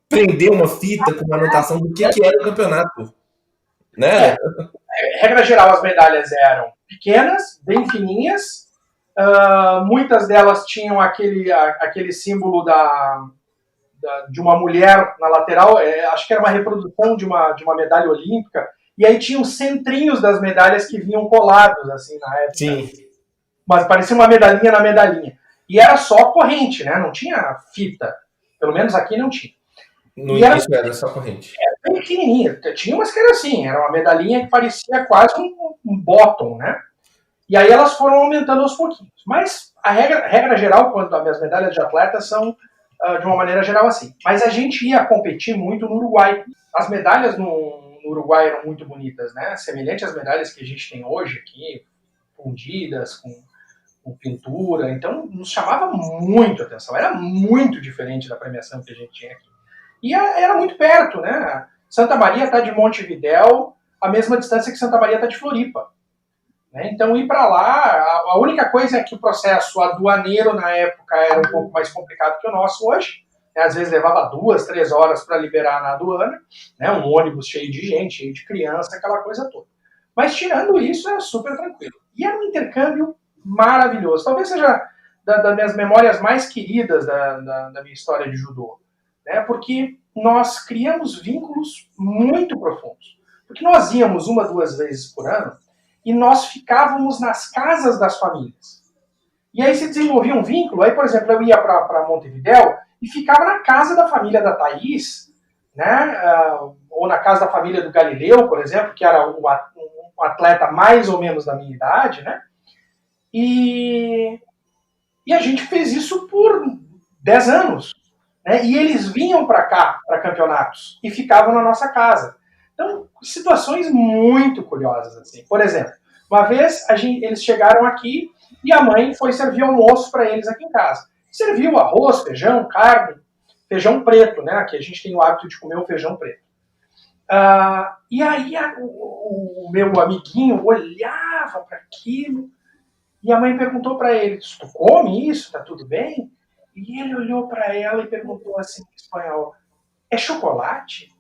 prender uma fita com uma anotação do que era o campeonato. Né? Regra geral, as medalhas eram pequenas, bem fininhas, muitas delas tinham aquele símbolo de uma mulher na lateral, acho que era uma reprodução de uma medalha olímpica, e aí tinha os centrinhos das medalhas que vinham colados, assim, na época. Sim. Mas parecia uma medalhinha na medalhinha. E era só corrente, né? Não tinha fita. Pelo menos aqui não tinha. No início era só corrente. Era bem pequenininha. Tinha umas que era assim, era uma medalhinha que parecia quase um bottom, né? E aí elas foram aumentando aos pouquinhos. Mas a regra geral, quando as minhas medalhas de atleta são de uma maneira geral assim. Mas a gente ia competir muito no Uruguai. As medalhas no Uruguai eram muito bonitas, né? Semelhante às medalhas que a gente tem hoje aqui, fundidas, com pintura. Então, nos chamava muito a atenção. Era muito diferente da premiação que a gente tinha aqui. E era muito perto, né? Santa Maria está de Montevidéu a mesma distância que Santa Maria está de Floripa. Né? Então, ir para lá, a única coisa é que o processo aduaneiro na época era um pouco mais complicado que o nosso hoje. Né? Às vezes levava 2, 3 horas para liberar na aduana, né? Um ônibus cheio de gente, cheio de criança, aquela coisa toda. Mas tirando isso, era super tranquilo. E era um intercâmbio maravilhoso. Talvez seja das minhas memórias mais queridas da minha história de judô. Né? Porque nós criamos vínculos muito profundos. Porque nós íamos 1, 2 vezes por ano e nós ficávamos nas casas das famílias. E aí se desenvolvia um vínculo. Aí, por exemplo, eu ia para Montevidéu e ficava na casa da família da Thaís, né? Ou na casa da família do Galileu, por exemplo, que era um atleta mais ou menos da minha idade, né? E a gente fez isso por 10 anos. Né? E eles vinham para cá, para campeonatos, e ficavam na nossa casa. Então, situações muito curiosas. Assim. Por exemplo, uma vez eles chegaram aqui e a mãe foi servir almoço para eles aqui em casa. Serviu arroz, feijão, carne, feijão preto, né? Aqui a gente tem o hábito de comer o feijão preto. E aí o meu amiguinho olhava para aquilo e a mãe perguntou para ele: tu come isso? Tá tudo bem? E ele olhou para ela e perguntou assim em espanhol: é chocolate?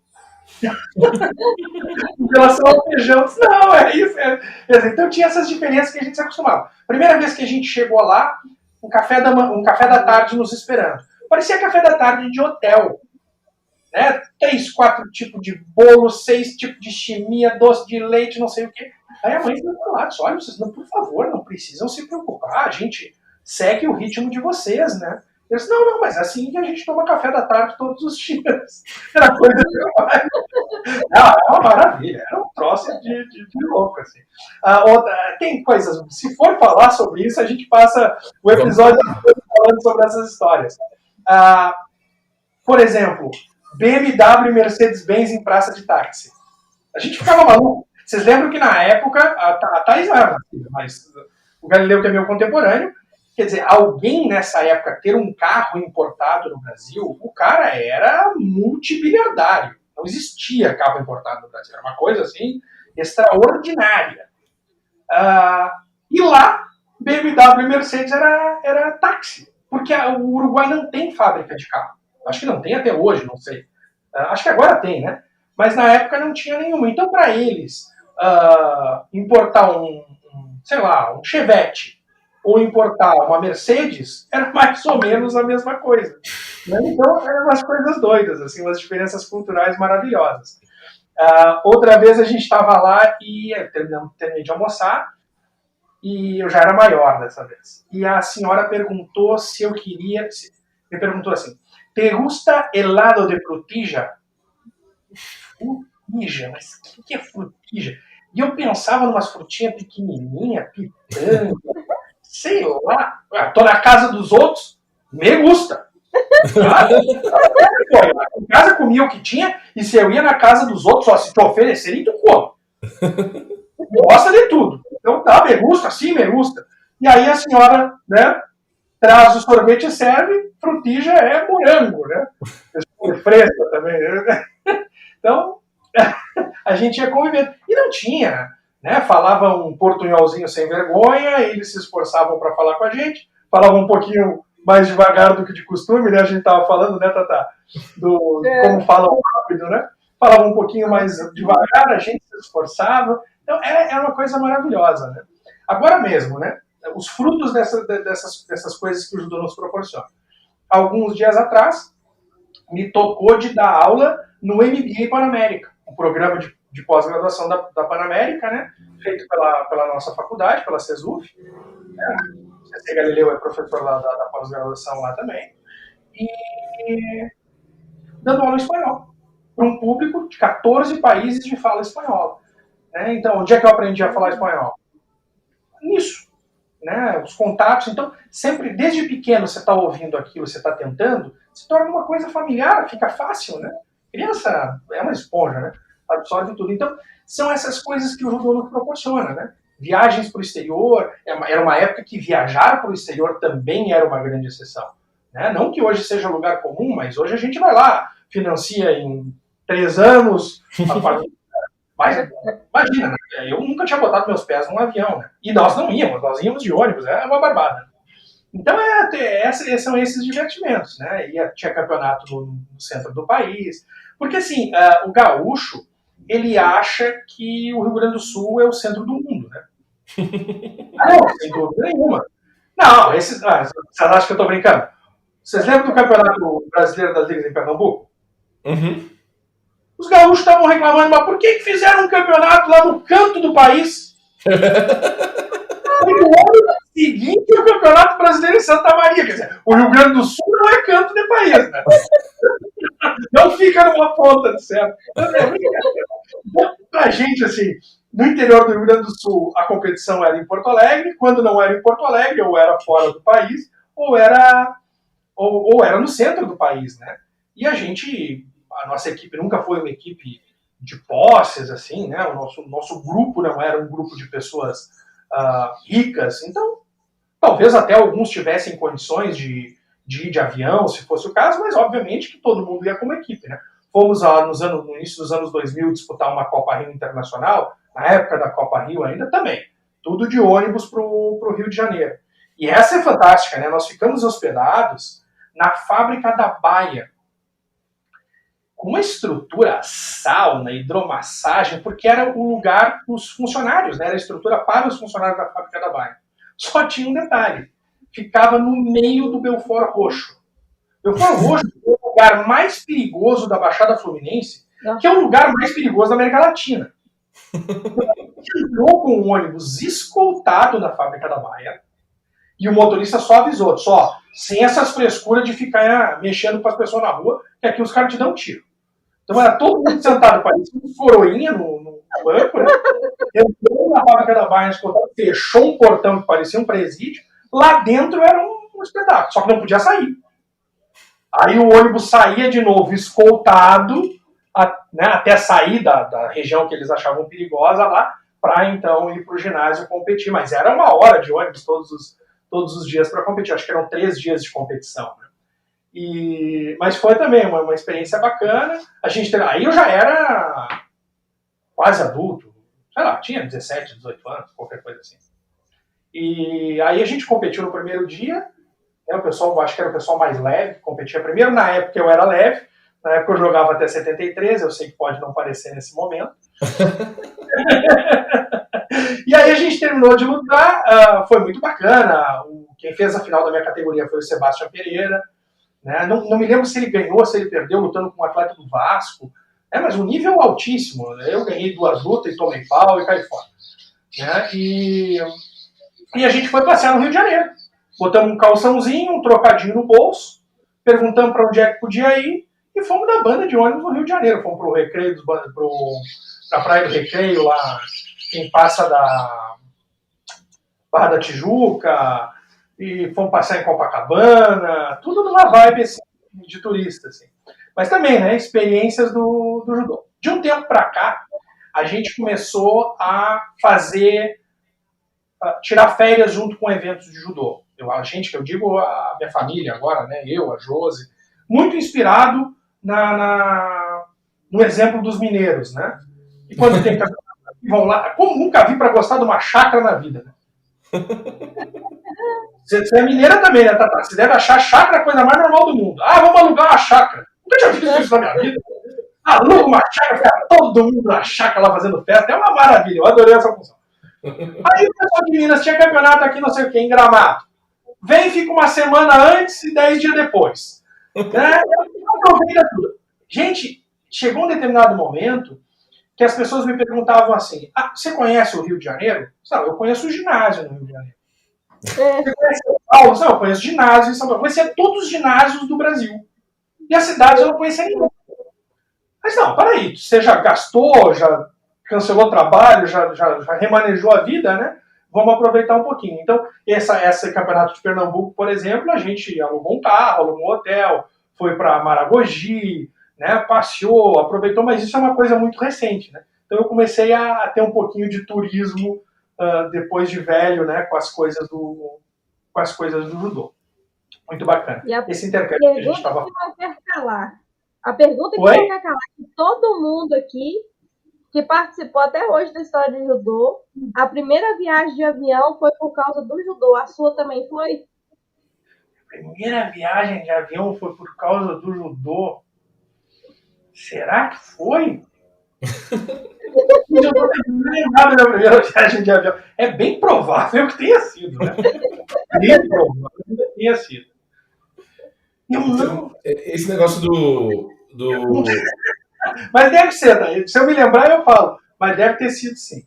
Em relação ao feijão, disse, não, é isso. Então tinha essas diferenças que a gente se acostumava. Primeira vez que a gente chegou lá, um café da tarde nos esperando. Parecia café da tarde de hotel. Né? 3, 4 tipos de bolo, 6 tipos de chimia, doce de leite, não sei o quê. Aí a mãe falou lá, olha, vocês não, por favor, não precisam se preocupar, a gente segue o ritmo de vocês, né? Eu disse, não, mas assim que a gente toma café da tarde todos os dias. Era coisa de... Era uma maravilha, era um troço de louco, assim. Tem coisas, se for falar sobre isso, a gente passa o episódio falando sobre essas histórias. Por exemplo, BMW e Mercedes-Benz em praça de táxi. A gente ficava maluco. Vocês lembram que na época, a Thaís não era nascida, mas o Galileu, que é meu contemporâneo, quer dizer, alguém nessa época ter um carro importado no Brasil, o cara era multibiliardário. Não existia carro importado no Brasil. Era uma coisa assim extraordinária. E lá, BMW e Mercedes era táxi. Porque o Uruguai não tem fábrica de carro. Acho que não tem até hoje, não sei. Acho que agora tem, né? Mas na época não tinha nenhuma. Então, para eles, importar um Chevette ou importar uma Mercedes era mais ou menos a mesma coisa. Né? Então, eram umas coisas doidas, assim, umas diferenças culturais maravilhosas. Outra vez a gente estava lá e terminei de almoçar e eu já era maior dessa vez. E a senhora perguntou se eu queria... Me perguntou assim, ¿te gusta helado de frutilla? Frutilla? Mas o que é frutilla? E eu pensava em umas frutinhas pequenininhas, pitanga, sei lá. Tô na casa dos outros, me gusta. Em casa comia o que tinha, e se eu ia na casa dos outros, só se te oferecerem, tu come. Gosta de tudo. Então tá, me gusta, sim, me gusta. E aí a senhora, né, traz o sorvete e serve, frutilla é morango, né? Fresca também. Né? Então, a gente ia convivendo. E não tinha, né? Falava um portunholzinho sem vergonha, eles se esforçavam para falar com a gente, falavam um pouquinho mais devagar do que de costume, né? A gente tava falando, né, Tatá? Como falam rápido, né? Falavam um pouquinho mais devagar, a gente se esforçava. Então, é uma coisa maravilhosa, né? Agora mesmo, né? Os frutos dessas coisas que o judô nos proporciona. Alguns dias atrás, me tocou de dar aula no MBA Panamérica, um programa de pós-graduação da Panamérica, né, feito pela nossa faculdade, pela CESUF. O CC Galileu é professor lá da pós-graduação lá também. E dando aula em espanhol, para um público de 14 países de fala espanhola. Né? Então, onde é que eu aprendi a falar espanhol? Nisso. Né, os contatos, então sempre desde pequeno você está ouvindo aquilo, você está tentando, se torna uma coisa familiar, fica fácil, né? Criança é uma esponja, né? Absorve tudo. Então são essas coisas que o judô nos proporciona, né? Viagens para o exterior, era uma época que viajar para o exterior também era uma grande exceção, né? Não que hoje seja lugar comum, mas hoje a gente vai lá, financia em 3 anos mas imagina, né? Eu nunca tinha botado meus pés num avião, né? E nós íamos de ônibus, é uma barbada. Então são esses divertimentos, né? Tinha campeonato no centro do país, porque assim, o gaúcho, ele acha que o Rio Grande do Sul é o centro do mundo, né? Não, sem dúvida nenhuma. Não, vocês acham que eu tô brincando? Vocês lembram do Campeonato Brasileiro das Ligas em Pernambuco? Uhum. Os gaúchos estavam reclamando, mas por que fizeram um campeonato lá no canto do país? E no ano seguinte o campeonato Campeonato Brasileiro em Santa Maria. Quer dizer, o Rio Grande do Sul não é canto de país, né? Não fica numa ponta, de certo? Pra gente, assim, no interior do Rio Grande do Sul, a competição era em Porto Alegre. Quando não era em Porto Alegre, ou era fora do país, ou era no centro do país, né? E a nossa equipe nunca foi uma equipe de posses, assim, né? O nosso grupo não era um grupo de pessoas ricas, então talvez até alguns tivessem condições de ir de avião, se fosse o caso, mas obviamente que todo mundo ia como equipe, né? Fomos no início dos anos 2000 disputar uma Copa Rio Internacional, na época da Copa Rio ainda também, tudo de ônibus para o Rio de Janeiro. E essa é fantástica, né? Nós ficamos hospedados na fábrica da Baia, com uma estrutura, sauna, hidromassagem, porque era o lugar para os funcionários, né? Era a estrutura para os funcionários da fábrica da Baia. Só tinha um detalhe, ficava no meio do Belfort Roxo. Belfort Roxo é o lugar mais perigoso da Baixada Fluminense, que é o lugar mais perigoso da América Latina. Entrou com um ônibus escoltado na fábrica da Baia, e o motorista só avisou, sem essas frescuras de ficar mexendo com as pessoas na rua, que aqui os caras te dão um tiro. Então era todo mundo sentado, parecia um coroinha no banco, né? Entrou na fábrica da Baia, fechou um portão que parecia um presídio, lá dentro era um espetáculo, só que não podia sair. Aí o ônibus saía de novo escoltado, né, até sair da região que eles achavam perigosa lá, para então ir para o ginásio competir. Mas era 1 hora de ônibus todos os dias para competir. Acho que eram 3 dias de competição. Né? Mas foi também uma experiência bacana. Aí eu já era quase adulto, sei lá, tinha 17, 18 anos, qualquer coisa assim. E aí a gente competiu no primeiro dia. O pessoal, acho que era o pessoal mais leve que competia primeiro. Na época eu era leve. Na época eu jogava até 73, eu sei que pode não parecer nesse momento. E aí a gente terminou de lutar, foi muito bacana. Quem fez a final da minha categoria foi o Sebastião Pereira. Né? Não me lembro se ele ganhou, se ele perdeu, lutando com um atleta do Vasco. Mas um nível altíssimo. Eu ganhei 2 lutas e tomei pau e caí fora. Né? E a gente foi passear no Rio de Janeiro. Botamos um calçãozinho, um trocadinho no bolso, perguntamos para onde é que podia ir, e fomos da banda de ônibus no Rio de Janeiro. Fomos pro Recreio, pra Praia do Recreio, lá quem passa da Barra da Tijuca, e fomos passear em Copacabana, tudo numa vibe assim, de turista. Assim. Mas também, né, experiências do judô. De um tempo para cá, a gente começou a tirar férias junto com eventos de judô. Eu digo a minha família agora, né, eu, a Josi, muito inspirado no exemplo dos mineiros, né? E quando tem vão lá, como nunca vi para gostar de uma chácara na vida, né? Você é mineira também, né, Tata? Você deve achar a chácara a coisa mais normal do mundo. Vamos alugar uma chácara. Nunca tinha visto isso na minha vida. Aluga uma chácara, fica todo mundo na chácara lá fazendo festa. É uma maravilha, eu adorei essa função. Aí o pessoal de Minas tinha campeonato aqui, não sei o que, em Gramado. Vem, fica uma semana antes e 10 dias depois. Né? Aproveita tudo. Gente, chegou um determinado momento que as pessoas me perguntavam assim, você conhece o Rio de Janeiro? Não, eu conheço o ginásio no Rio de Janeiro. Você conhece São Paulo? Não, eu conheço ginásio em São Paulo. Eu conhecia todos os ginásios do Brasil. E as cidades eu não conhecia nenhum. Mas não, peraí, você já gastou, já cancelou o trabalho, já remanejou a vida, né? Vamos aproveitar um pouquinho. Então, esse campeonato de Pernambuco, por exemplo, a gente alugou um carro, alugou um hotel, foi para Maragogi, né? Passeou, aproveitou, mas isso é uma coisa muito recente, né? Então eu comecei a ter um pouquinho de turismo depois de velho, né? Com as coisas do judô. Muito bacana. Esse intercâmbio que a gente estava falando. A pergunta que não quer calar, que todo mundo aqui que participou até hoje da história de judô, a primeira viagem de avião foi por causa do judô. A sua também foi? A primeira viagem de avião foi por causa do judô? Será que foi? Eu não lembrado da primeira viagem de avião. É bem provável que tenha sido, né? Bem provável que tenha sido. Então, esse negócio do... Mas deve ser, né? Se eu me lembrar, eu falo. Mas deve ter sido sim.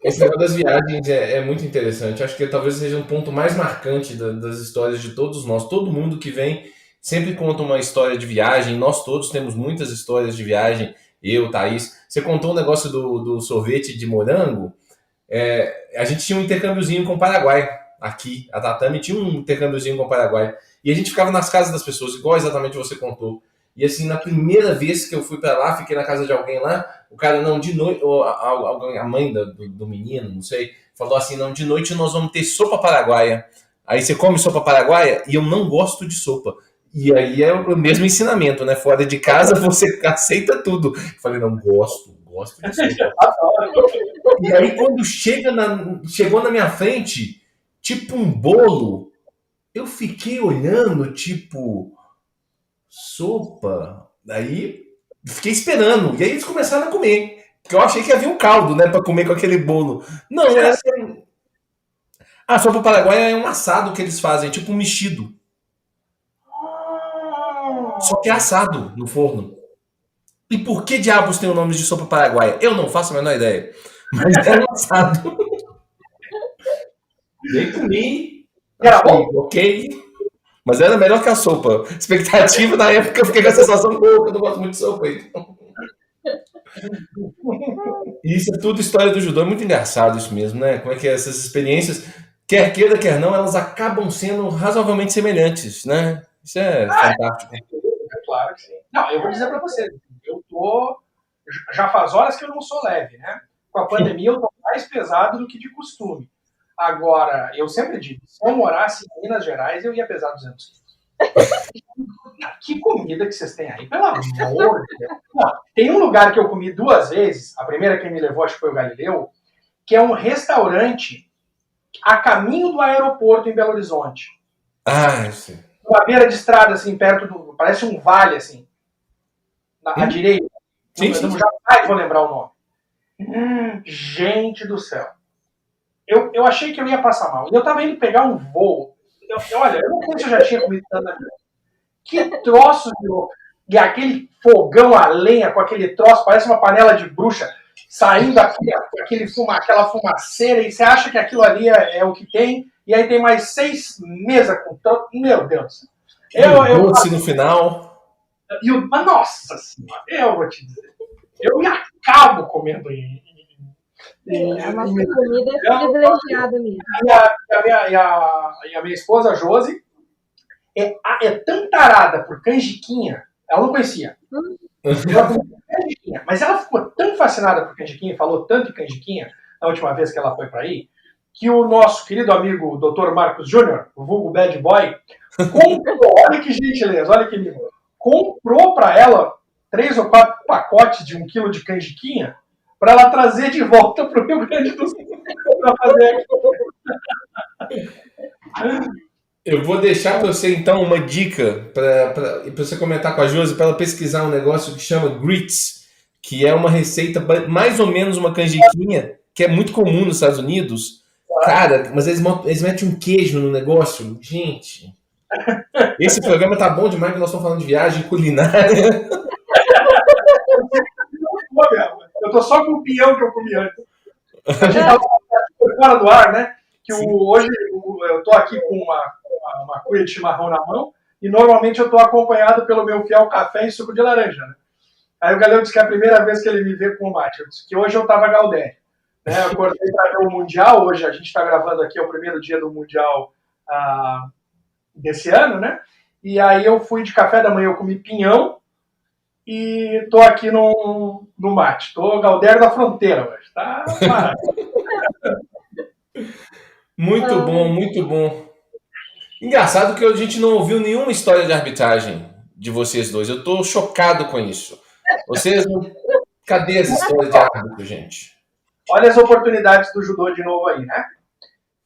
Esse negócio das viagens é muito interessante. Acho que talvez seja um ponto mais marcante das histórias de todos nós. Todo mundo que vem sempre conta uma história de viagem. Nós todos temos muitas histórias de viagem. Eu, Thaís. Você contou um negócio do sorvete de morango. A gente tinha um intercâmbiozinho com o Paraguai. Aqui, a Tatame tinha um intercâmbiozinho com o Paraguai. E a gente ficava nas casas das pessoas, igual exatamente você contou. E assim, na primeira vez que eu fui pra lá, fiquei na casa de alguém lá, o cara, não, de noite, ou a mãe do menino, não sei, falou assim, não, de noite nós vamos ter sopa paraguaia. Aí você come sopa paraguaia e eu não gosto de sopa. E aí é o mesmo ensinamento, né? Fora de casa você aceita tudo. Eu falei, não, gosto de sopa. E aí quando chegou na minha frente, tipo um bolo, eu fiquei olhando, tipo, sopa. Aí fiquei esperando. E aí eles começaram a comer. Porque eu achei que havia um caldo, né, pra comer com aquele bolo. Não, era. A sopa paraguaia é um assado que eles fazem, tipo um mexido. Só que é assado no forno. E por que diabos tem o nome de sopa paraguaia? Eu não faço a menor ideia. Mas é um assado. E aí comi. Era Achei, bom? ok. Mas era melhor que a sopa. Expectativa na época eu fiquei com a sensação boa, que eu não gosto muito de sopa. Então. E isso é tudo história do judô. É muito engraçado isso mesmo, né? Como é que é essas experiências, quer queira, quer não, elas acabam sendo razoavelmente semelhantes, né? Isso é fantástico. É claro que sim. Não, eu vou dizer para você, eu tô. Já faz horas que eu não sou leve, né? Com a pandemia eu tô mais pesado do que de costume. Agora, eu sempre digo, se eu morasse em Minas Gerais, eu ia pesar 200 quilos. Que comida que vocês têm aí, pelo amor de Deus. Não, tem um lugar que eu comi 2 vezes, a primeira que me levou acho que foi o Galileu, que é um restaurante a caminho do aeroporto em Belo Horizonte. Ah, sim. Uma beira de estrada, assim, perto do. Parece um vale, assim, à direita. Sim, sim, sim. Jamais vou lembrar o nome. Gente do céu. Eu achei que eu ia passar mal. E eu tava indo pegar um voo. Olha, eu não sei se eu já tinha comido tanto na vida. Que troço de aquele fogão a lenha com aquele troço, parece uma panela de bruxa, saindo aquela fumaceira, e você acha que aquilo ali é o que tem, e aí tem mais 6 mesas com todo. Meu Deus. Doce no final. Mas nossa senhora, eu vou te dizer. Eu me acabo comendo A nossa comida é privilegiada mesmo. E a minha esposa, a Josi, é tão tarada por canjiquinha, ela não conhecia. Ela comia canjiquinha, mas ela ficou tão fascinada por canjiquinha, falou tanto de canjiquinha na última vez que ela foi para aí, que o nosso querido amigo Dr. Marcos Júnior, o vulgo Bad Boy, comprou, olha que gentileza, olha que lindo, comprou para ela 3 ou 4 pacotes de 1 quilo de canjiquinha para ela trazer de volta para o Rio Grande do Sul para fazer aqui. Eu vou deixar para você, então, uma dica para você comentar com a Josi, para ela pesquisar um negócio que chama grits, que é uma receita, mais ou menos uma canjiquinha, que é muito comum nos Estados Unidos. Cara, mas eles metem um queijo no negócio. Gente, esse programa tá bom demais, que nós estamos falando de viagem culinária. Eu tô só com o pinhão que eu comi antes. A gente tava fora do ar, né? Que hoje eu tô aqui com uma cuia de chimarrão na mão e normalmente eu tô acompanhado pelo meu fiel café e suco de laranja, né? Aí o Galeu disse que é a primeira vez que ele me vê com o mate. Eu disse que hoje eu tava Galdério. Né? Eu acordei para ver o Mundial. Hoje a gente está gravando aqui, é o primeiro dia do Mundial desse ano, né? E aí eu fui de café da manhã, eu comi pinhão e tô aqui no mate. Tô Galdério da fronteira hoje. Tá maravilha. Muito bom, muito bom. Engraçado que a gente não ouviu nenhuma história de arbitragem de vocês dois. Eu tô chocado com isso. Vocês não... Cadê as histórias de árbitro, gente? Olha as oportunidades do judô de novo aí, né?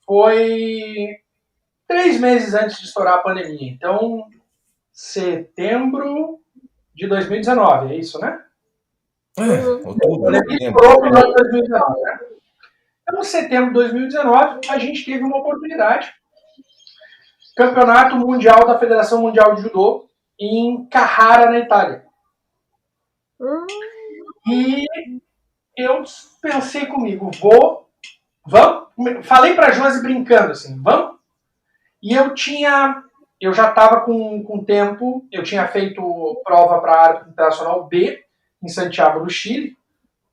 Foi 3 meses antes de estourar a pandemia. Então, setembro de 2019, é isso, né? Outubro, estourou em 2019, né? Então, em setembro de 2019, a gente teve uma oportunidade. Campeonato Mundial da Federação Mundial de Judô em Carrara, na Itália. E eu pensei comigo, vou Vamos? Falei pra Josi brincando, assim, vamos? E eu já estava com tempo, eu tinha feito prova para a árbitro internacional B, em Santiago do Chile,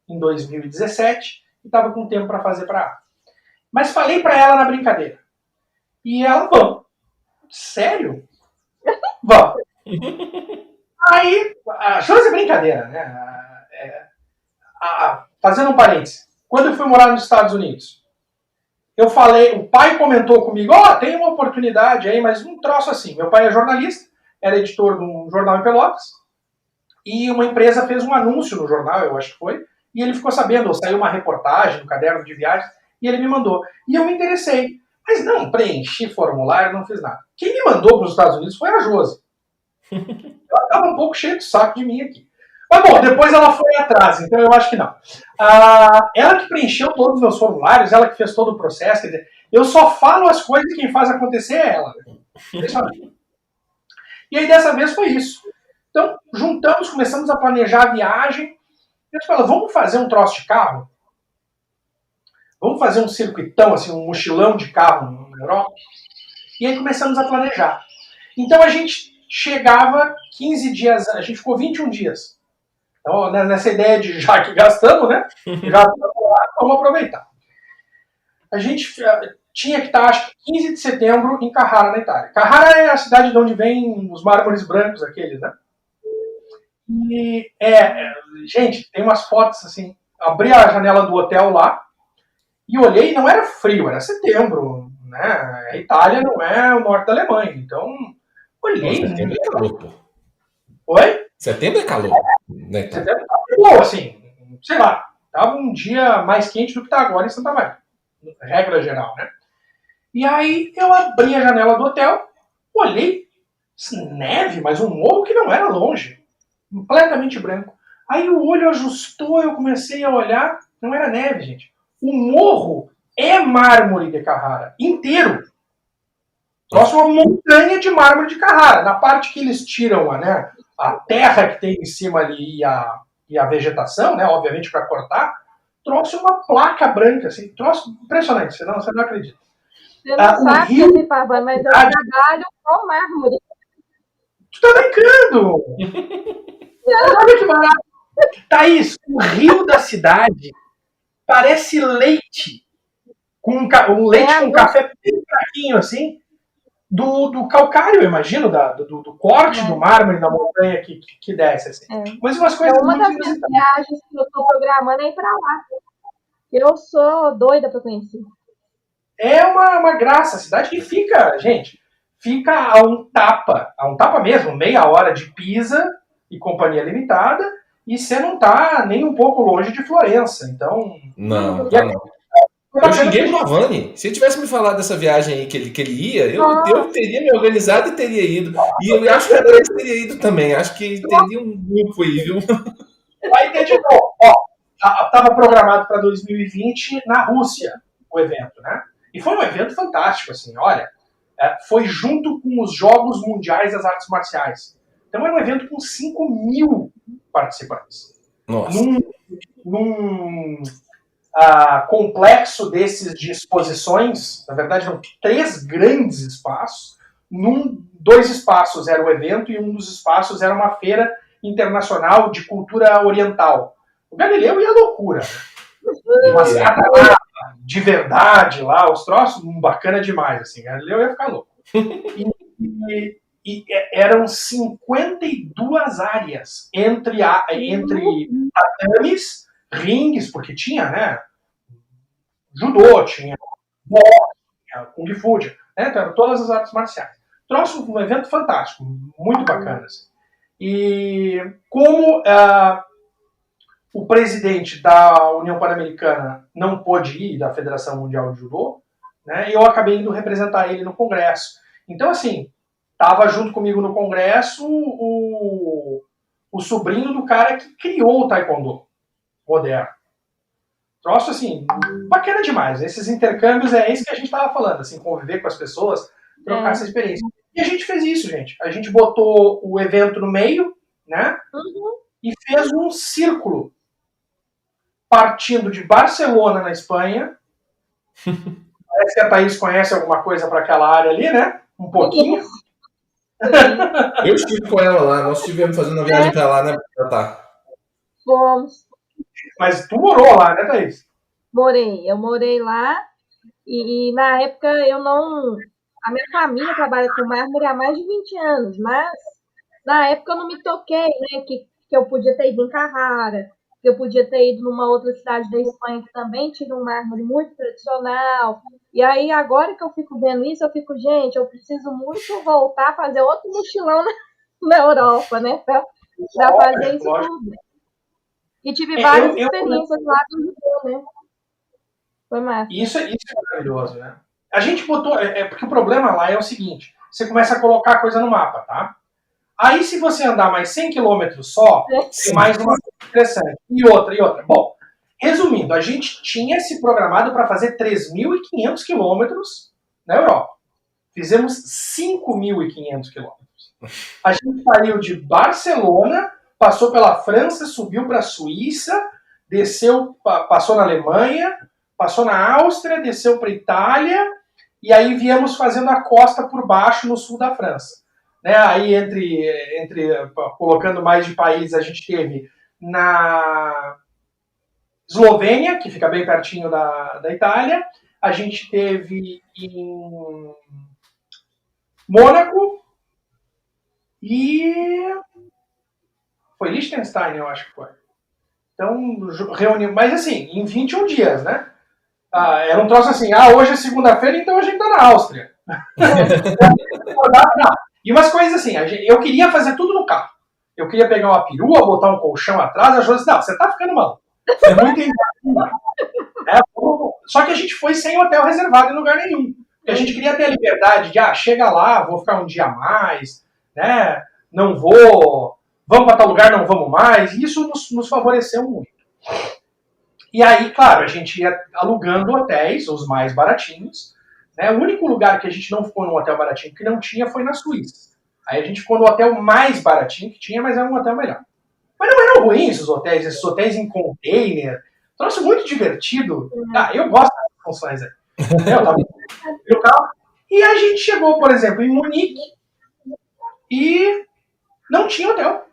em 2017, e estava com tempo para fazer para A. Mas falei para ela na brincadeira. E ela, vamos. Sério? Vamos. Aí, a Josi é brincadeira, né? Fazendo um parênteses. Quando eu fui morar nos Estados Unidos, eu falei, o pai comentou comigo, tem uma oportunidade aí, mas um troço assim. Meu pai é jornalista, era editor de um jornal em Pelotas, e uma empresa fez um anúncio no jornal, eu acho que foi, e ele ficou sabendo, saiu uma reportagem no caderno de viagens, e ele me mandou. E eu me interessei. Mas não preenchi formulário, não fiz nada. Quem me mandou para os Estados Unidos foi a Josi. Ela estava um pouco cheia de saco de mim aqui. Mas bom, depois ela foi atrás, então eu acho que não. Ela que preencheu todos os meus formulários, ela que fez todo o processo, quer dizer, eu só falo as coisas e quem faz acontecer é ela. E aí dessa vez foi isso. Então, juntamos, começamos a planejar a viagem. E eu falei, vamos fazer um troço de carro? Vamos fazer um circuitão, assim, um mochilão de carro na Europa? E aí começamos a planejar. Então a gente chegava 15 dias, a gente ficou 21 dias. Então, nessa ideia de já que gastamos, né? Já vamos aproveitar. A gente tinha que estar, acho que 15 de setembro, em Carrara, na Itália. Carrara é a cidade de onde vêm os mármores brancos, aqueles, né? E, gente, tem umas fotos assim. Abri a janela do hotel lá e olhei, não era frio, era setembro, né? A Itália não é o norte da Alemanha, então olhei. Setembro é calor, pô. Oi? Setembro é calor. Né? Setembro tá bom, assim, sei lá, tava um dia mais quente do que tá agora em Santa Maria, regra geral, né? E aí eu abri a janela do hotel, olhei, neve, mas um morro que não era longe, completamente branco. Aí o olho ajustou, eu comecei a olhar, não era neve, gente. O morro é mármore de Carrara, inteiro. Próximo uma montanha de mármore de Carrara. Na parte que eles tiram a terra que tem em cima ali e a vegetação, né, obviamente para cortar, trouxe uma placa branca, assim, troço impressionante, você não acredita. Você não sabe, esse Pavão, mas eu trabalho com mármore. Tu tá brincando? Olha que barato. Thaís, o rio da cidade parece leite. Um leite com café bem fraquinho, assim, do calcário, eu imagino, do corte do mármore da montanha que desce. Assim. Mas umas coisas uma das minhas viagens que eu estou programando é ir para lá. Eu sou doida para conhecer. É uma graça. A cidade que fica, gente, fica a um tapa mesmo, meia hora de Pisa e Companhia Limitada, e você não tá nem um pouco longe de Florença. Então. Não, tá não. Eu xinguei o Giovanni. Se ele tivesse me falado dessa viagem aí que ele ia, eu teria me organizado e teria ido. E eu acho que a Andrés teria ido também. Acho que teria um grupo aí, viu? Vai ter de novo. Estava programado para 2020 na Rússia o evento, né? E foi um evento fantástico, assim, olha. Foi junto com os Jogos Mundiais das Artes Marciais. Então era um evento com 5.000 participantes. Nossa. Num complexo desses de exposições, na verdade eram 3 grandes espaços. 2 espaços era o evento e um dos espaços era uma feira internacional de cultura oriental. O Galileu ia à loucura. Umas cataratas de verdade lá, os troços, bacana demais. Assim, Galileu ia ficar louco. E eram 52 áreas entre tatames, ringues, porque tinha, né? Judô, tinha boxe, tinha Kung Fu, né? Então, todas as artes marciais. Trouxe um evento fantástico, muito bacana. Assim. E como o presidente da União Pan-Americana não pôde ir, da Federação Mundial de Judô, né, eu acabei indo representar ele no Congresso. Então, assim, estava junto comigo no Congresso o sobrinho do cara que criou o Taekwondo moderno. Troço, assim, bacana demais. Esses intercâmbios é isso que a gente estava falando, assim, conviver com as pessoas, trocar essa experiência. E a gente fez isso, gente. A gente botou o evento no meio, né? E fez um círculo partindo de Barcelona, na Espanha, Parece que a Thaís conhece alguma coisa para aquela área ali, né? Um pouquinho. Eu estive com ela lá, nós estivemos fazendo uma viagem para lá, né? Tá. Fomos. Mas tu morou lá, né, Thaís? Eu morei lá e na época eu não... A minha família trabalha com mármore há mais de 20 anos, mas na época eu não me toquei, né, que eu podia ter ido em Carrara, que eu podia ter ido numa outra cidade da Espanha que também tinha um mármore muito tradicional. E aí, agora que eu fico vendo isso, eu fico, gente, eu preciso muito voltar a fazer outro mochilão na Europa, né, para fazer isso tudo. E tive várias experiências lá do Rio, né? Foi massa. Isso é maravilhoso, né? A gente botou... porque o problema lá é o seguinte, você começa a colocar a coisa no mapa, tá? Aí, se você andar mais 100 km só, tem mais uma coisa interessante. E outra. Bom, resumindo, a gente tinha se programado para fazer 3.500 quilômetros na Europa. Fizemos 5.500 quilômetros. A gente saiu de Barcelona, passou pela França, subiu para a Suíça, desceu, passou na Alemanha, passou na Áustria, desceu para a Itália, e aí viemos fazendo a costa por baixo no sul da França. Né? Aí, colocando mais de países, a gente teve na Eslovênia, que fica bem pertinho da Itália, a gente teve em Mônaco e foi Liechtenstein, eu acho que foi. Então, reuniu, mas assim, em 21 dias, né? Era um troço assim, hoje é segunda-feira, então a gente tá na Áustria. E umas coisas assim, eu queria fazer tudo no carro. Eu queria pegar uma perua, botar um colchão atrás, a Joana disse, não, você tá ficando maluco. É muito Só que a gente foi sem hotel reservado em lugar nenhum. Porque a gente queria ter a liberdade de, chega lá, vou ficar um dia a mais, né? Não vou, vamos para tal lugar, não vamos mais. E isso nos favoreceu muito. E aí, claro, a gente ia alugando hotéis, os mais baratinhos. Né? O único lugar que a gente não ficou num hotel baratinho que não tinha foi na Suíça. Aí a gente ficou no hotel mais baratinho que tinha, mas era um hotel melhor. Mas não eram ruins esses hotéis em container. Trouxe muito divertido. Eu gosto dessas funções aí. Eu tava no carro. E a gente chegou, por exemplo, em Munique e não tinha hotel.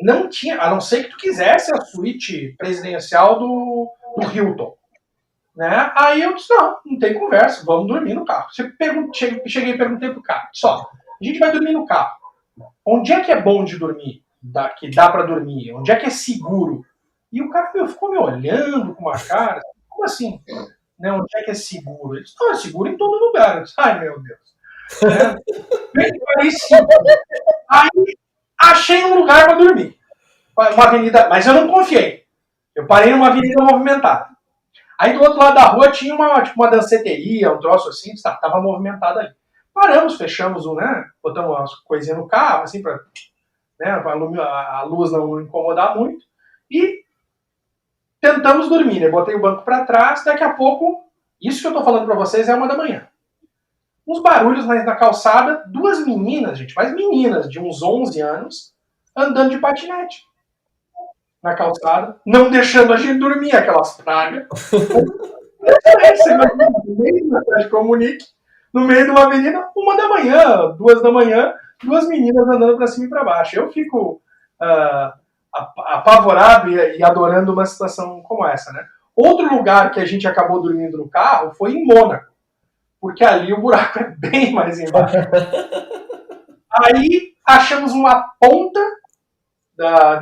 Não tinha, a não ser que tu quisesse a suíte presidencial do Hilton. Né? Aí eu disse, não tem conversa, vamos dormir no carro. Cheguei e perguntei pro cara, a gente vai dormir no carro. Onde é que é bom de dormir? Que dá pra dormir? Onde é que é seguro? E o cara ficou me olhando com uma cara, como assim? Né? Onde é que é seguro? Ele disse, é seguro em todo lugar. Eu disse, ai meu Deus. Aí achei um lugar pra dormir. Uma avenida, mas eu não confiei. Eu parei numa avenida movimentada. Aí do outro lado da rua tinha uma danceteria, um troço assim, tava movimentado ali. Paramos, fechamos botamos umas coisinhas no carro, assim, pra a luz não incomodar muito. E tentamos dormir, né? Botei o banco para trás, daqui a pouco, isso que eu tô falando para vocês é 1 da manhã. Uns barulhos na calçada, 2 meninas, gente, mas meninas de uns 11 anos, andando de patinete na calçada, não deixando a gente dormir, aquelas pragas. No meio de uma avenida, 1 da manhã, 2 da manhã, 2 meninas andando para cima e para baixo. Eu fico apavorado e adorando uma situação como essa, né? Outro lugar que a gente acabou dormindo no carro foi em Mônaco, porque ali o buraco é bem mais embaixo. Aí achamos uma ponta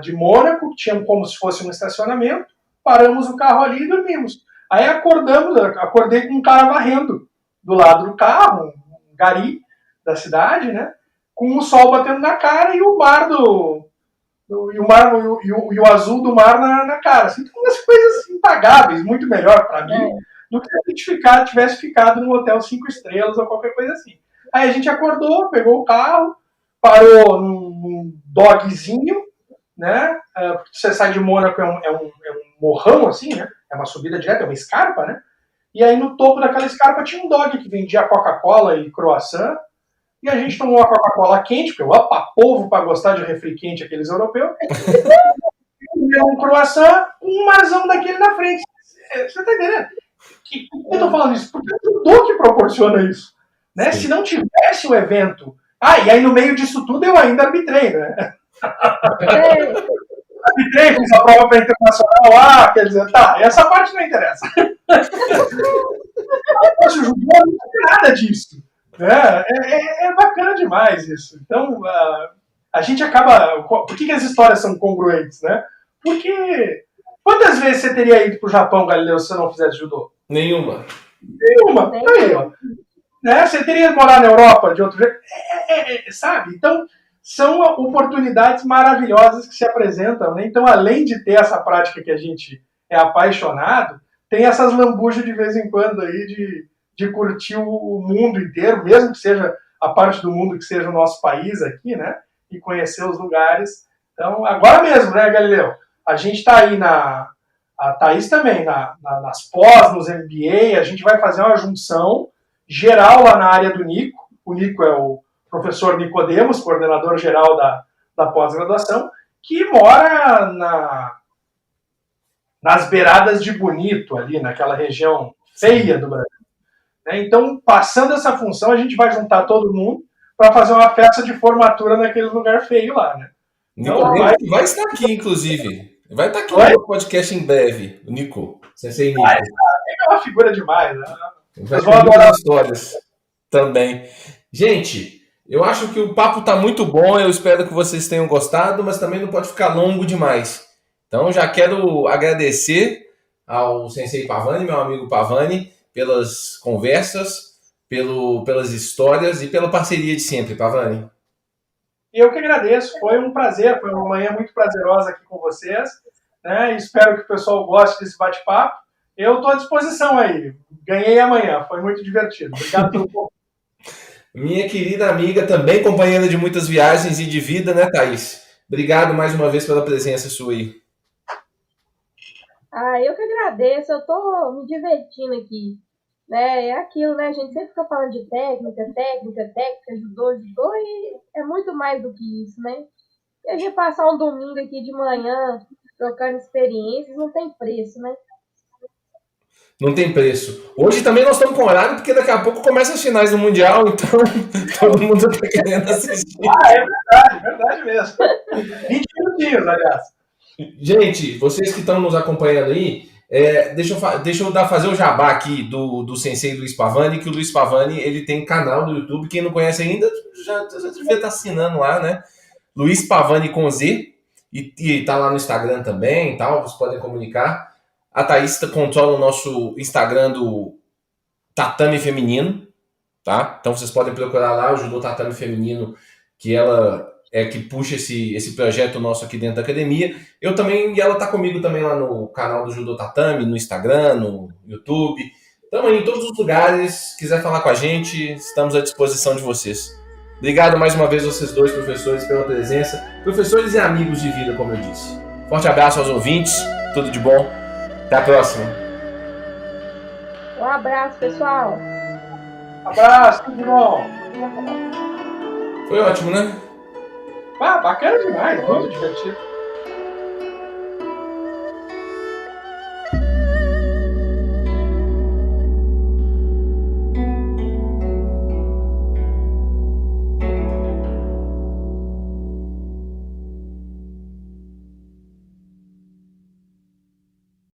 de Mônaco, que tinha como se fosse um estacionamento, paramos o carro ali e dormimos. Aí acordei com um cara varrendo do lado do carro, um gari da cidade, né? Com o sol batendo na cara e o mar e o azul do mar na cara. Assim, umas coisas impagáveis, muito melhor para mim do que se a gente tivesse ficado num hotel 5 estrelas ou qualquer coisa assim. Aí a gente acordou, pegou o carro, parou num dogzinho, né? Você sai de Mônaco, é um morrão assim, né? É uma subida direta, é uma escarpa, né? E aí no topo daquela escarpa tinha um dog que vendia Coca-Cola e croissant. E a gente tomou a Coca-Cola quente, porque povo para gostar de refri quente, aqueles europeus. E um croissant com um marzão daquele na frente. Você tá entendendo? Por que eu tô falando isso? Porque é o judô que proporciona isso. Né? Se não tivesse o evento... e aí no meio disso tudo eu ainda arbitrei, né? Arbitrei, fiz a prova para internacional lá, quer dizer, essa parte não interessa. O judô não tem nada disso. Né? É bacana demais isso. Então, a gente acaba... Por que as histórias são congruentes, né? Porque quantas vezes você teria ido pro Japão, Galileu, se você não fizesse judô? Nenhuma. Aí, ó. Né? Você teria ido morar na Europa de outro jeito? Sabe? Então, são oportunidades maravilhosas que se apresentam. Né? Então, além de ter essa prática que a gente é apaixonado, tem essas lambujas de vez em quando aí de curtir o mundo inteiro, mesmo que seja a parte do mundo que seja o nosso país aqui, né? E conhecer os lugares. Então, agora mesmo, né, Galileu? A gente está aí a Thaís também, nas pós, nos MBA, a gente vai fazer uma junção geral lá na área do Nico. O Nico é o professor Nicodemos, coordenador geral da pós-graduação, que mora nas beiradas de Bonito, ali naquela região feia do Brasil. Então, passando essa função, a gente vai juntar todo mundo para fazer uma festa de formatura naquele lugar feio lá, né? Nicodemos vai estar aqui, inclusive. Vai estar aqui no podcast em breve, o Nico. Sensei Nico. É uma figura demais, né? Vai ter muitas histórias também. Gente, eu acho que o papo está muito bom, eu espero que vocês tenham gostado, mas também não pode ficar longo demais. Então, já quero agradecer ao Sensei Pavani, meu amigo Pavani, pelas conversas, pelas histórias e pela parceria de sempre, Pavani. Eu que agradeço, foi um prazer, foi uma manhã muito prazerosa aqui com vocês, né? Espero que o pessoal goste desse bate-papo. Eu estou à disposição aí, ganhei amanhã, foi muito divertido. Obrigado pelo convite. Minha querida amiga, também companheira de muitas viagens e de vida, né, Thaís? Obrigado mais uma vez pela presença sua aí. Eu que agradeço, eu tô me divertindo aqui. Né? É aquilo, né? A gente sempre fica falando de técnica, judô, e é muito mais do que isso, né? E a gente passar um domingo aqui de manhã trocando experiências não tem preço, né? Não tem preço. Hoje também nós estamos com horário, porque daqui a pouco começa as finais do Mundial, então todo mundo está querendo assistir. É verdade mesmo. 20 minutinhos, aliás. Gente, vocês que estão nos acompanhando aí, deixa eu fazer o jabá aqui do Sensei Luiz Pavani, que o Luiz Pavani ele tem canal no YouTube, quem não conhece ainda já devia estar assinando lá, né? Luiz Pavani com Z, e tá lá no Instagram também e tal, vocês podem comunicar. A Thaís controla o nosso Instagram do Tatame Feminino, tá? Então vocês podem procurar lá o Judô Tatame Feminino, que ela que puxa esse projeto nosso aqui dentro da academia. Eu também, e ela tá comigo também lá no canal do Judô Tatame, no Instagram, no YouTube. Estamos aí em todos os lugares. Quiser falar com a gente, estamos à disposição de vocês. Obrigado mais uma vez vocês dois, professores, pela presença. Professores e amigos de vida, como eu disse. Forte abraço aos ouvintes. Tudo de bom. Até a próxima. Um abraço, pessoal. Abraço, tudo de bom. Foi ótimo, né? Bacana demais, muito divertido.